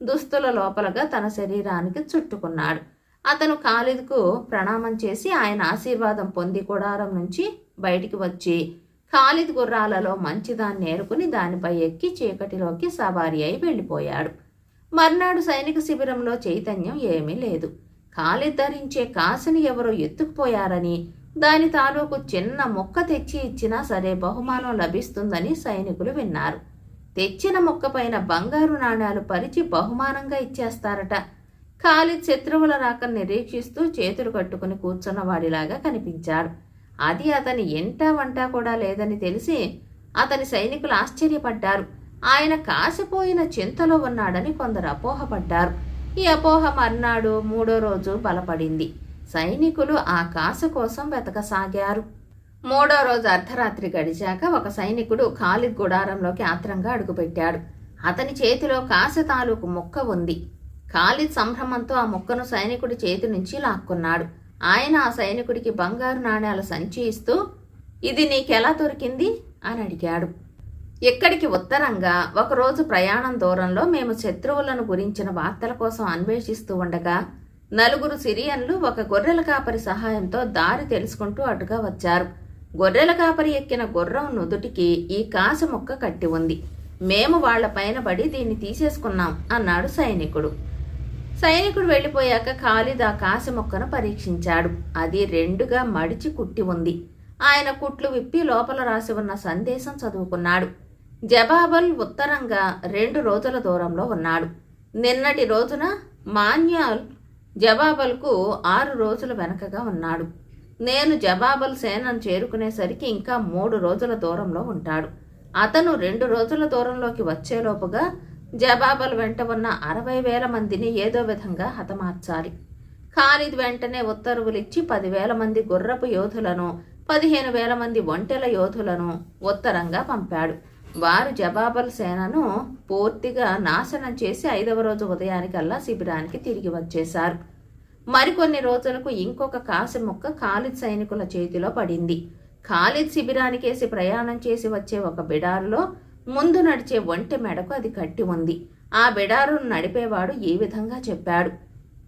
దుస్తుల లోపలగా తన శరీరానికి చుట్టుకున్నాడు. అతను ఖాలిద్కు ప్రణామం చేసి ఆయన ఆశీర్వాదం పొంది గుడారం నుంచి బయటికి వచ్చి ఖాలిద్ గుర్రాలలో మంచిదాన్ని ఏరుకుని దానిపై ఎక్కి చీకటిలోకి సవారీ అయి వెళ్ళిపోయాడు. మర్నాడు సైనిక శిబిరంలో చైతన్యం ఏమీ లేదు. ఖాలిద్ ధరించే కాసుని ఎవరో ఎత్తుకుపోయారని, దాని తాలూకు చిన్న ముక్క తెచ్చి ఇచ్చినా సరే బహుమానం లభిస్తుందని సైనికులు విన్నారు. తెచ్చిన ముక్కపైన బంగారు నాణేలు పరిచి బహుమానంగా ఇచ్చేస్తారట. ఖాలిద్ శత్రువుల రాకను నిరీక్షిస్తూ చేతులు కట్టుకుని కూర్చున్నవాడిలాగా కనిపించాడు. అది అతని ఎంటా వంటా కూడా లేదని తెలిసి అతని సైనికులు ఆశ్చర్యపడ్డారు. ఆయన కాసిపోయిన చింతలో ఉన్నాడని కొందరు అపోహపడ్డారు. ఈ అపోహ మర్నాడు 3వ రోజు బలపడింది. సైనికులు ఆ కాసు కోసం వెతకసాగారు. 3వ రోజు అర్ధరాత్రి గడిచాక ఒక సైనికుడు ఖాలిద్ గుడారంలోకి ఆత్రంగా అడుగుపెట్టాడు. అతని చేతిలో కాసు తాలూకు ముక్క ఉంది. ఖాలిద్ సంభ్రమంతో ఆ ముక్కను సైనికుడి చేతి నుంచి లాక్కున్నాడు. ఆయన ఆ సైనికుడికి బంగారు నాణేల సంచి ఇస్తూ, ఇది నీకెలా దొరికింది అని అడిగాడు. ఇక్కడికి ఉత్తరంగా ఒకరోజు ప్రయాణం దూరంలో మేము శత్రువులను గురించిన వార్తల కోసం అన్వేషిస్తూ ఉండగా 4 సిరియన్లు ఒక గొర్రెల కాపరి సహాయంతో దారి తెలుసుకుంటూ అటుగా వచ్చారు. గొర్రెల కాపరి ఎక్కిన గుర్రం నుదుటికి ఈ కాసు ముక్క కట్టి ఉంది. మేము వాళ్ల పైన పడి దీన్ని తీసేసుకున్నాం అన్నాడు సైనికుడు. సైనికుడు వెళ్ళిపోయాక ఖాలిద్ ఆ కాసి మొక్కను పరీక్షించాడు. అది 2గా మడిచి కుట్టి ఉంది. ఆయన కుట్లు విప్పి లోపల రాసి ఉన్న సందేశం చదువుకున్నాడు. జబాబల్ ఉత్తరంగా 2 రోజుల దూరంలో ఉన్నాడు. నిన్నటి రోజున మాన్యాల్ జబాబల్కు 6 రోజుల వెనకగా ఉన్నాడు. నేను జబాబల్ సేనను చేరుకునేసరికి ఇంకా 3 రోజుల దూరంలో ఉంటాడు. అతను 2 రోజుల దూరంలోకి వచ్చేలోపుగా జబాబల్ వెంట ఉన్న 60,000 మందిని ఏదో విధంగా హతమార్చాలి. ఖాలిద్ వెంటనే ఉత్తర్వులిచ్చి 10,000 మంది గుర్రపు యోధులను, 15,000 మంది ఒంటెల యోధులను ఉత్తరంగా పంపాడు. వారు జబాబల్ సేనను పూర్తిగా నాశనం చేసి 5వ రోజు ఉదయానికల్లా శిబిరానికి తిరిగి వచ్చేశారు. మరికొన్ని రోజులకు ఇంకొక కాసిముక్క ఖాలిద్ సైనికుల చేతిలో పడింది. ఖాలిద్ శిబిరానికేసి ప్రయాణం చేసి వచ్చే ఒక బిడారులో ముందు నడిచే ఒంటె మెడకు అది కట్టి ఉంది. ఆ బిడారును నడిపేవాడు ఈ విధంగా చెప్పాడు: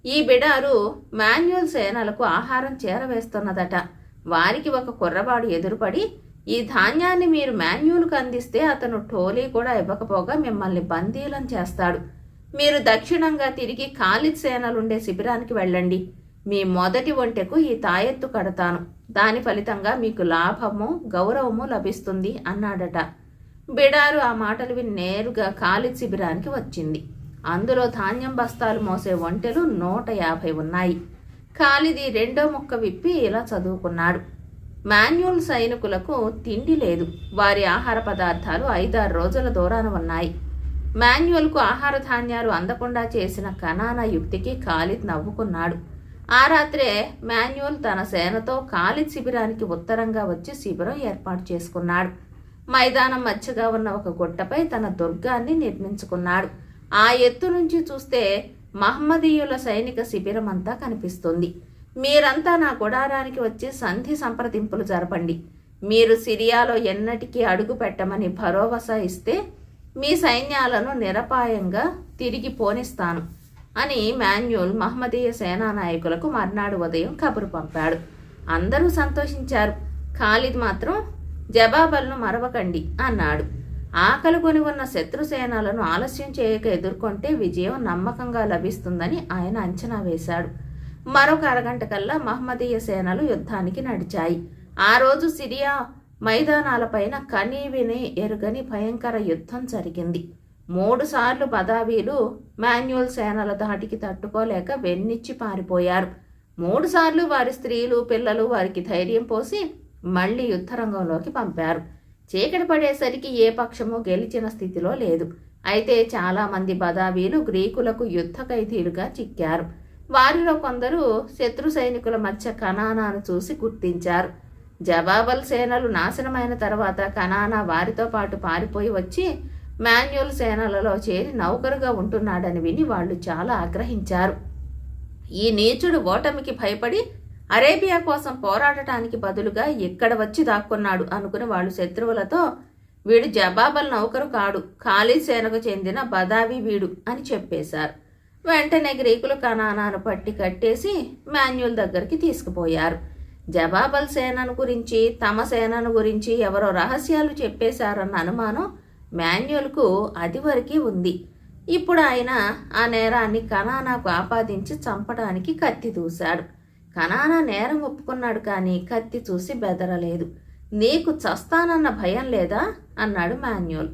ఈ బిడారు మాన్యువల్ సేనలకు ఆహారం చేరవేస్తున్నదట. వారికి ఒక కుర్రవాడు ఎదురుపడి, ఈ ధాన్యాన్ని మీరు మాన్యువల్కు అందిస్తే అతను టోలీ కూడా ఇవ్వకపోగా మిమ్మల్ని బందీలం చేస్తాడు. మీరు దక్షిణంగా తిరిగి ఖాలిద్ సేనలుండే శిబిరానికి వెళ్ళండి. మీ మొదటి ఒంటెకు ఈ తాయెత్తు కడతాను. దాని ఫలితంగా మీకు లాభము గౌరవము లభిస్తుంది అన్నాడట. బిడారు ఆ మాటలు విని నేరుగా ఖాలిద్ శిబిరానికి వచ్చింది. అందులో ధాన్యం బస్తాలు మోసే ఒంటెలు 150 ఉన్నాయి. ఖాలిద్ ఈ రెండో ముక్క విప్పి ఇలా చదువుకున్నాడు: మాన్యువల్ సైనికులకు తిండి లేదు. వారి ఆహార పదార్థాలు 5-6 రోజుల దూరాన ఉన్నాయి. మాన్యువల్కు ఆహార ధాన్యాలు అందకుండా చేసిన కనానా యుక్తికి ఖాలిద్ నవ్వుకున్నాడు. ఆ రాత్రే మాన్యువల్ తన సేనతో ఖాలిద్ శిబిరానికి ఉత్తరంగా వచ్చి శిబిరం ఏర్పాటు చేసుకున్నాడు. మైదానం మధ్యగా ఉన్న ఒక గుట్టపై తన దుర్గాన్ని నిర్మించుకున్నాడు. ఆ ఎత్తు నుంచి చూస్తే మహమ్మదీయుల సైనిక శిబిరం అంతా కనిపిస్తుంది. మీరంతా నా గుడారానికి వచ్చి సంధి సంప్రదింపులు జరపండి. మీరు సిరియాలో ఎన్నటికీ అడుగు పెట్టమని భరోసా ఇస్తే మీ సైన్యాలను నిరపాయంగా తిరిగి పోనిస్తాను అని మాన్యువల్ మహమ్మదీయ సేనా నాయకులకు మర్నాడు ఉదయం కబురు పంపాడు. అందరూ సంతోషించారు. ఖాలిద్ మాత్రం జబాబల్ను మరవకండి అన్నాడు. ఆకలి కొని ఉన్న శత్రుసేనలను ఆలస్యం చేయక ఎదుర్కొంటే విజయం నమ్మకంగా లభిస్తుందని ఆయన అంచనా వేశాడు. మరొక అరగంట కల్లా మహమ్మదీయ సేనలు యుద్ధానికి నడిచాయి. ఆ రోజు సిరియా మైదానాలపైన కనీవిని ఎరుగని భయంకర యుద్ధం జరిగింది. 3 సార్లు బదావీలు మాన్యువల్ సేనల ధాటికి తట్టుకోలేక వెన్నిచ్చి పారిపోయారు. 3 సార్లు వారి స్త్రీలు పిల్లలు వారికి ధైర్యం పోసి మళ్లీ యుద్ధరంగంలోకి పంపారు. చీకటి పడేసరికి ఏ పక్షము గెలిచిన స్థితిలో లేదు. అయితే చాలామంది బదావీలు గ్రీకులకు యుద్ధ ఖైదీలుగా చిక్కారు. వారిలో కొందరు శత్రు సైనికుల మధ్య కనానాను చూసి గుర్తించారు. జబాబల్ సేనలు నాశనమైన తర్వాత కనానా వారితో పాటు పారిపోయి వచ్చి మాన్యువల్ సేనలలో చేరి నౌకరుగా ఉంటున్నాడని విని వాళ్ళు చాలా ఆగ్రహించారు. ఈ నీచుడు ఓటమికి భయపడి అరేబియా కోసం పోరాడటానికి బదులుగా ఇక్కడ వచ్చి దాక్కున్నాడు అనుకుని వాళ్ళు శత్రువులతో, వీడు జబాబల్ నౌకరు కాడు, ఖాలిద్ సేనకు చెందిన బదావి వీడు అని చెప్పేశారు. వెంటనే గ్రీకులు కనానాను పట్టి కట్టేసి మాన్యువల్ దగ్గరికి తీసుకుపోయారు. జబాబల్ సేనను గురించి తమ సేనను గురించి ఎవరో రహస్యాలు చెప్పేశారన్న అనుమానం మాన్యువల్కు అదివరకే ఉంది. ఇప్పుడు ఆయన ఆ నేరాన్ని కనానాకు ఆపాదించి చంపడానికి కత్తి దూశాడు. కనానా నేరం ఒప్పుకున్నాడు, కానీ కత్తి చూసి బెదరలేదు. నీకు చస్తానన్న భయం లేదా అన్నాడు మాన్యువల్.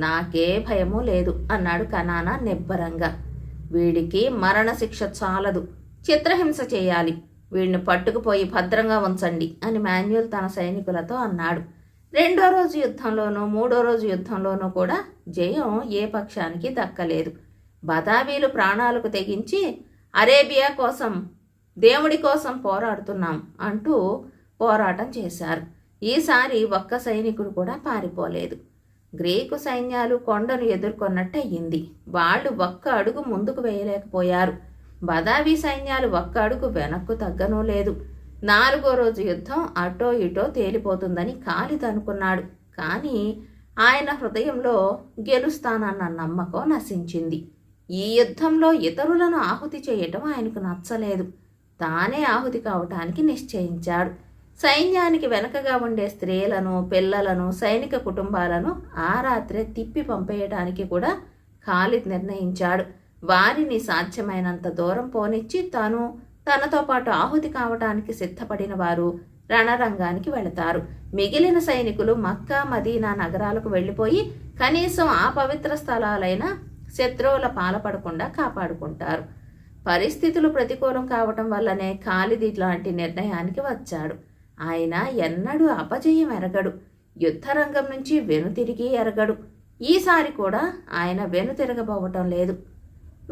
నాకే భయమూ లేదు అన్నాడు కనానా నిబ్బరంగా. వీడికి మరణశిక్ష చాలదు, చిత్రహింస చేయాలి. వీడిని పట్టుకుపోయి భద్రంగా ఉంచండి అని మాన్యువల్ తన సైనికులతో అన్నాడు. 2వ రోజు యుద్ధంలోనూ 3వ రోజు యుద్ధంలోనూ కూడా జయం ఏ పక్షానికి దక్కలేదు. బదావీలు ప్రాణాలకు తెగించి అరేబియా కోసం, దేవుడి కోసం పోరాడుతున్నాం అంటూ పోరాటం చేశారు. ఈసారి ఒక్క సైనికుడు కూడా పారిపోలేదు. గ్రీకు సైన్యాలు కొండను ఎదుర్కొన్నట్టయింది. వాళ్ళు ఒక్క అడుగు ముందుకు వేయలేకపోయారు. బదావీ సైన్యాలు ఒక్క అడుగు వెనక్కు తగ్గనూ లేదు. 4వ రోజు యుద్ధం అటో ఇటో తేలిపోతుందని ఖాలిద్ అనుకున్నాడు. కానీ ఆయన హృదయంలో గెలుస్తానన్న నమ్మకం నశించింది. ఈ యుద్ధంలో ఇతరులను ఆహుతి చేయటం ఆయనకు నచ్చలేదు. తానే ఆహుతి కావటానికి నిశ్చయించాడు. సైన్యానికి వెనకగా ఉండే స్త్రీలను, పిల్లలను, సైనిక కుటుంబాలను ఆ రాత్రే తిప్పి పంపేయడానికి కూడా ఖాలిద్ నిర్ణయించాడు. వారిని సాధ్యమైనంత దూరం పోనిచ్చి తాను తనతో పాటు ఆహుతి కావటానికి సిద్ధపడిన వారు రణరంగానికి వెళతారు. మిగిలిన సైనికులు మక్కా, మదీనా నగరాలకు వెళ్ళిపోయి కనీసం ఆ పవిత్ర స్థలాలైన శత్రువుల పాలపడకుండా కాపాడుకుంటారు. పరిస్థితులు ప్రతికూలం కావటం వల్లనే ఖాలిద్ ఇట్లాంటి నిర్ణయానికి వచ్చాడు. ఆయన ఎన్నడూ అపజయం ఎరగడు, యుద్ధరంగం నుంచి వెనుతిరిగి ఎరగడు. ఈసారి కూడా ఆయన వెనుతిరగబోవటం లేదు.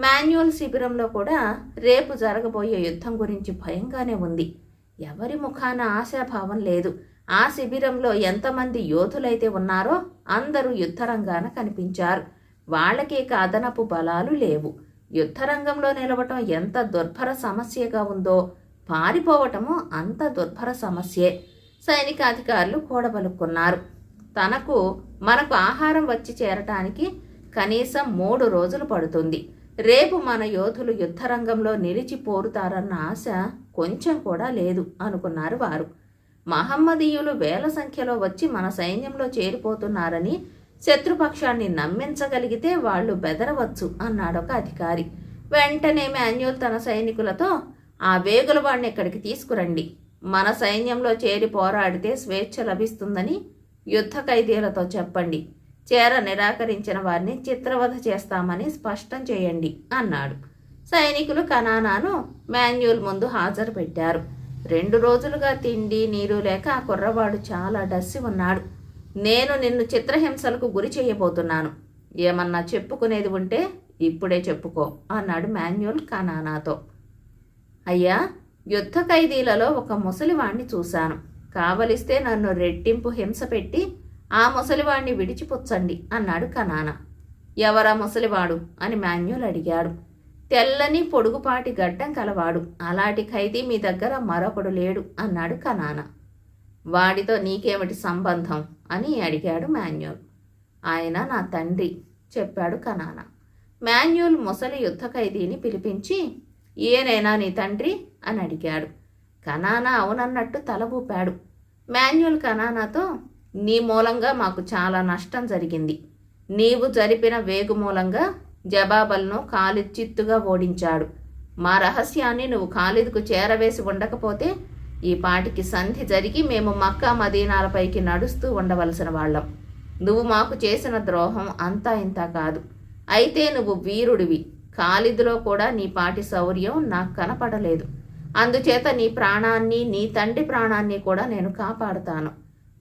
మాన్యువల్ శిబిరంలో కూడా రేపు జరగబోయే యుద్ధం గురించి భయంగానే ఉంది. ఎవరి ముఖాన ఆశాభావం లేదు. ఆ శిబిరంలో ఎంతమంది యోధులైతే ఉన్నారో అందరూ యుద్ధరంగాన కనిపించారు. వాళ్ళకి అదనపు బలాలు లేవు. యుద్ధరంగంలో నిలవటం ఎంత దుర్భర సమస్యగా ఉందో పారిపోవటము అంత దుర్భర సమస్యే. సైనికాధికారులు కూడబలుక్కున్నారు. మనకు ఆహారం వచ్చి చేరటానికి కనీసం 3 రోజులు పడుతుంది. రేపు మన యోధులు యుద్ధరంగంలో నిలిచి పోరుతారన్న ఆశ కొంచెం కూడా లేదు అనుకున్నారు వారు. మహమ్మదీయులు వేల సంఖ్యలో వచ్చి మన సైన్యంలో చేరిపోతున్నారని శత్రుపక్షాన్ని నమ్మించగలిగితే వాళ్ళు బెదరవచ్చు అన్నాడొక అధికారి. వెంటనే మాన్యుల్ తన సైనికులతో, ఆ వేగులవాడిని ఇక్కడికి తీసుకురండి. మన సైన్యంలో చేరి పోరాడితే స్వేచ్ఛ లభిస్తుందని యుద్ధ ఖైదీలతో చెప్పండి. చేర నిరాకరించిన వారిని చిత్రవధ చేస్తామని స్పష్టం చేయండి అన్నాడు. సైనికులు కనానాను మాన్యుల్ ముందు హాజరు పెట్టారు. 2 రోజులుగా తిండి నీరు లేక ఆ కుర్రవాడు చాలా డస్సి ఉన్నాడు. నేను నిన్ను చిత్రహింసలకు గురి చేయబోతున్నాను. ఏమన్నా చెప్పుకునేది ఉంటే ఇప్పుడే చెప్పుకో అన్నాడు మాన్యుల్ కనానాతో. అయ్యా, యుద్ధ ఖైదీలలో ఒక ముసలివాణ్ణి చూశాను. కావలిస్తే నన్ను రెట్టింపు హింస పెట్టి ఆ ముసలివాణ్ణి విడిచిపుచ్చండి అన్నాడు కనానా. ఎవరా ముసలివాడు అని మాన్యుల్ అడిగాడు. తెల్లని పొడుగుపాటి గడ్డం కలవాడు. అలాంటి ఖైదీ మీ దగ్గర మరొకడు లేడు అన్నాడు కనానా. వాడితో నీకేమిటి సంబంధం అని అడిగాడు మాన్యుల్. ఆయన నా తండ్రి చెప్పాడు కనానా. మాన్యుల్ ముసలి యుద్ధ ఖైదీని పిలిపించి, ఈయనేనా నీ తండ్రి అని అడిగాడు. కనానా అవునన్నట్టు తల ఊపాడు. మాన్యుల్ కనానాతో, నీ మూలంగా మాకు చాలా నష్టం జరిగింది. నీవు జరిపిన వేగు మూలంగా జబాబల్ను ఖాలిద్ చిత్తుగా ఓడించాడు. మా రహస్యాన్ని నువ్వు ఖాలిద్కు చేరవేసి ఉండకపోతే ఈ పాటికి సంధి జరిగి మేము మక్కా మదీనాలపైకి నడుస్తూ ఉండవలసిన వాళ్ళం. నువ్వు మాకు చేసిన ద్రోహం అంతా ఇంతా కాదు. అయితే నువ్వు వీరుడివి. ఖాలిద్లో కూడా నీ పాటి శౌర్యం నాకు కనపడలేదు. అందుచేత నీ ప్రాణాన్ని నీ తండ్రి ప్రాణాన్ని కూడా నేను కాపాడుతాను.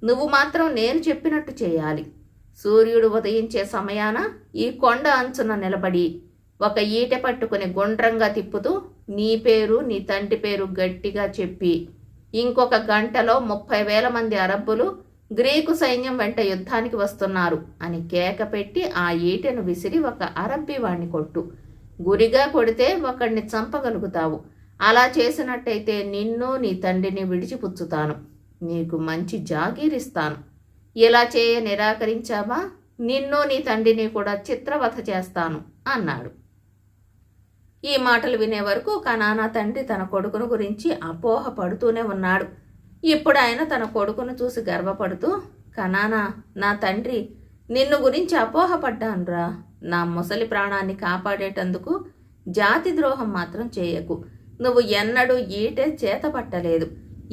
నువ్వు మాత్రం నేను చెప్పినట్టు చేయాలి. సూర్యుడు ఉదయించే సమయాన ఈ కొండ అంచున నిలబడి ఒక ఈటె పట్టుకుని గుండ్రంగా తిప్పుతూ నీ పేరు నీ తండ్రి పేరు గట్టిగా చెప్పి, ఇంకొక గంటలో 30,000 మంది అరబ్బులు గ్రీకు సైన్యం వెంట యుద్ధానికి వస్తున్నారు అని కేక పెట్టి ఆ ఈటెను విసిరి ఒక అరబ్బీ వాణ్ణి కొట్టు. గురిగా కొడితే ఒకడిని చంపగలుగుతావు. అలా చేసినట్టయితే నిన్ను నీ తండ్రిని విడిచిపుచ్చుతాను. నీకు మంచి జాగీరిస్తాను. ఇలా చేయ నిరాకరించావా, నిన్ను నీ తండ్రిని కూడా చిత్రవధ చేస్తాను అన్నాడు. ఈ మాటలు వినే వరకు కనానా తండ్రి తన కొడుకును గురించి అపోహ పడుతూనే ఉన్నాడు. ఇప్పుడు ఆయన తన కొడుకును చూసి గర్వపడుతూ, కనానా, నా తండ్రి, నిన్ను గురించి అపోహపడ్డానురా. నా ముసలి ప్రాణాన్ని కాపాడేటందుకు జాతి ద్రోహం మాత్రం చేయకు. నువ్వు ఎన్నడూ ఈటె చేత పట్టలేదు.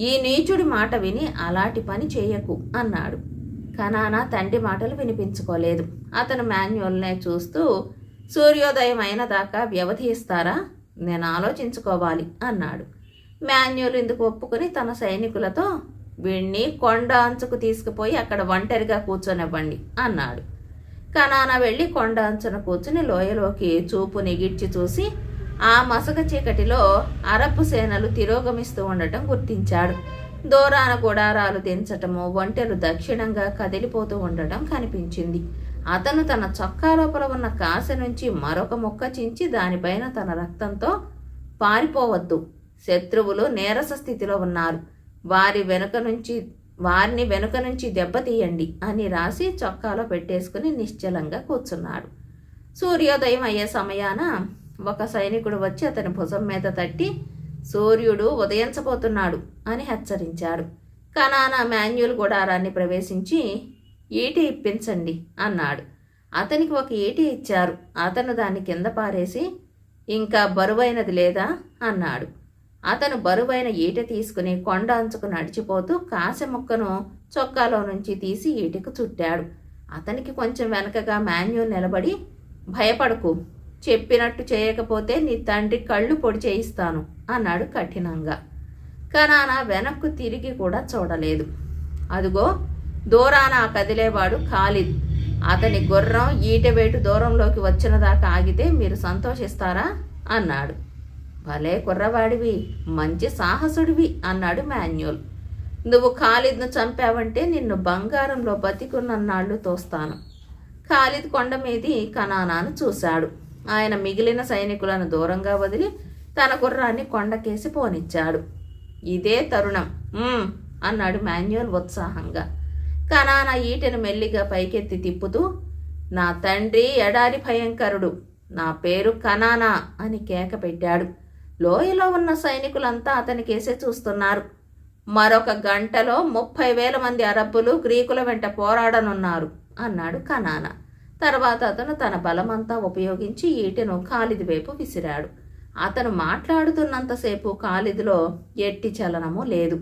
ఈ నీచుడి మాట విని అలాంటి పని చేయకు అన్నాడు. కనానా తండ్రి మాటలు వినిపించుకోలేదు. అతను మాన్యుల్నే చూస్తూ, సూర్యోదయం అయిన దాకా వ్యవధి ఇస్తారా? నేను ఆలోచించుకోవాలి అన్నాడు. మాన్యుల్ ఇందుకు ఒప్పుకుని తన సైనికులతో, వీణ్ణి కొండ అంచుకు తీసుకుపోయి అక్కడ ఒంటరిగా కూర్చొనివ్వండి అన్నాడు. కనానా వెళ్ళి కొండ అంచున కూర్చుని లోయలోకి చూపు నిగిడ్చి చూసి ఆ మసక చీకటిలో అరబ్బు సేనలు తిరోగమిస్తూ ఉండటం గుర్తించాడు. దూరాన గుడారాలు దించటము, ఒంటెలు దక్షిణంగా కదిలిపోతూ ఉండటం కనిపించింది. అతను తన చొక్కా లోపల ఉన్న కాస నుంచి మరొక ముక్క చించి దానిపైన తన రక్తంతో, పారిపోవద్దు, శత్రువులు నీరస స్థితిలో ఉన్నారు, వారిని వెనుక నుంచి దెబ్బతీయండి అని రాసి చొక్కాలో పెట్టేసుకుని నిశ్చలంగా కూర్చున్నాడు. సూర్యోదయం అయ్యే సమయాన ఒక సైనికుడు వచ్చి అతని భుజం మీద తట్టి, సూర్యుడు ఉదయించబోతున్నాడు అని హెచ్చరించాడు. కనానా మాన్యుల్ గుడారాన్ని ప్రవేశించి, ఈటి ఇప్పించండి అన్నాడు. అతనికి ఒక ఈటి ఇచ్చారు. అతను దాన్ని కింద పారేసి, ఇంకా బరువైనది లేదా అన్నాడు. అతను బరువైన ఈట తీసుకుని కొండ అంచుకు నడిచిపోతూ కాసె ముక్కను చొక్కాలో నుంచి తీసి ఈటకు చుట్టాడు. అతనికి కొంచెం వెనకగా మాన్యుల్ నిలబడి, భయపడకు, చెప్పినట్టు చేయకపోతే నీ తండ్రి కళ్ళు పొడి చేయిస్తాను అన్నాడు కఠినంగా. కనానా వెనక్కు తిరిగి కూడా చూడలేదు. అదుగో దూరాన కదిలేవాడు ఖాలిద్. అతని గుర్రం ఈటెవేటు దూరంలోకి వచ్చినదాకా ఆగితే మీరు సంతోషిస్తారా అన్నాడు. భలే కుర్రవాడివి, మంచి సాహసుడివి అన్నాడు మాన్యుల్. నువ్వు ఖాలిద్ను చంపావంటే నిన్ను బంగారంలో బతికున్నన్నాళ్ళు తోస్తాను. ఖాలిద్ కొండ మీది కనానాను చూశాడు. ఆయన మిగిలిన సైనికులను దూరంగా వదిలి తన గుర్రాన్ని కొండకేసి పోనిచ్చాడు. ఇదే తరుణం అన్నాడు మాన్యుల్ ఉత్సాహంగా. కనానా ఈటెను మెల్లిగా పైకెత్తి తిప్పుతూ, నా తండ్రి ఎడారి భయంకరుడు, నా పేరు కనానా అని కేక పెట్టాడు. లోయలో ఉన్న సైనికులంతా అతనికేసే చూస్తున్నారు. మరొక గంటలో 30,000 మంది అరబ్బులు గ్రీకుల వెంట పోరాడనున్నారు అన్నాడు కనానా. తర్వాత అతను తన బలమంతా ఉపయోగించి ఈటెను ఖాలిద్ వైపు విసిరాడు. అతను మాట్లాడుతున్నంతసేపు ఖాలిద్లో ఎట్టి చలనము లేదు.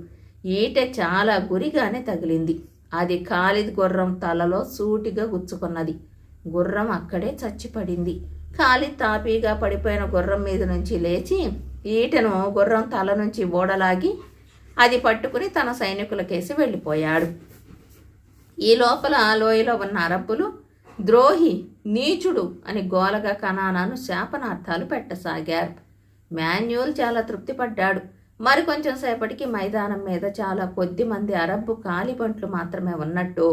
ఈటె చాలా గురిగానే తగిలింది. అది ఖాలిద్ గుర్రం తలలో సూటిగా గుచ్చుకున్నది. గుర్రం అక్కడే చచ్చిపడింది. ఖాలిద్ తాపీగా పడిపోయిన గుర్రం మీద నుంచి లేచి ఈటెను గుర్రం తల నుంచి ఓడలాగి అది పట్టుకుని తన సైనికులకేసి వెళ్ళిపోయాడు. ఈ లోపల లోయలో ఉన్న అరబ్బులు ద్రోహి, నీచుడు అని గోలగా కనానాను శాపనార్థాలు పెట్టసాగారు. మాన్యుల్ చాలా తృప్తిపడ్డాడు. మరికొంచెం సేపటికి మైదానం మీద చాలా కొద్ది మంది అరబ్బు కాలిబంట్లు మాత్రమే ఉన్నట్టు,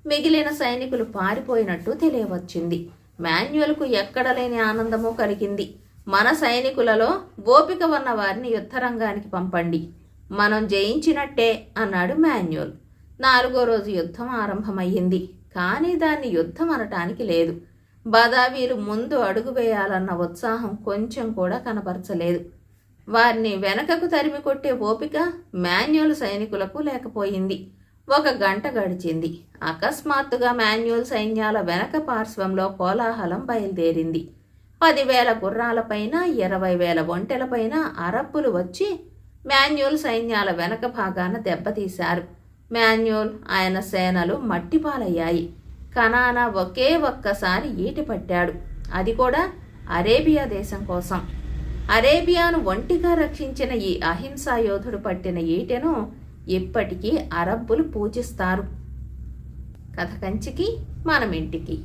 మిగిలిన సైనికులు పారిపోయినట్టు తెలియవచ్చింది. మాన్యుల్కు ఎక్కడ లేని ఆనందము కలిగింది. మన సైనికులలో ఓపిక ఉన్న వారిని యుద్ధరంగానికి పంపండి, మనం జయించినట్టే అన్నాడు మాన్యుల్. 4వ రోజు యుద్ధం ఆరంభమయ్యింది. కానీ దాన్ని యుద్ధం అనటానికి లేదు. బదావీలు ముందు అడుగు వేయాలన్న ఉత్సాహం కొంచెం కూడా కనపరచలేదు. వారిని వెనకకు తరిమి కొట్టే ఓపిక మాన్యుల్ సైనికులకు లేకపోయింది. 1 గంట గడిచింది. అకస్మాత్తుగా మాన్యుల్ సైన్యాల వెనక పార్శ్వంలో కోలాహలం బయలుదేరింది. 10,000 గుర్రాలపైన 20,000 ఒంటెలపైన అరబ్బులు వచ్చి మాన్యుల్ సైన్యాల వెనక భాగాన దెబ్బతీశారు. మాన్యుల్ ఆయన సేనలు మట్టిపాలయ్యాయి. కనానా ఒక్కసారి ఈటి పట్టాడు. అది కూడా అరేబియా దేశం కోసం. అరేబియాను ఒంటిగా రక్షించిన ఈ అహింసా యోధుడు పట్టిన ఈటెను ఇప్పటికీ అరబ్బులు పూజిస్తారు. కథ కంచికి మనమింటికి.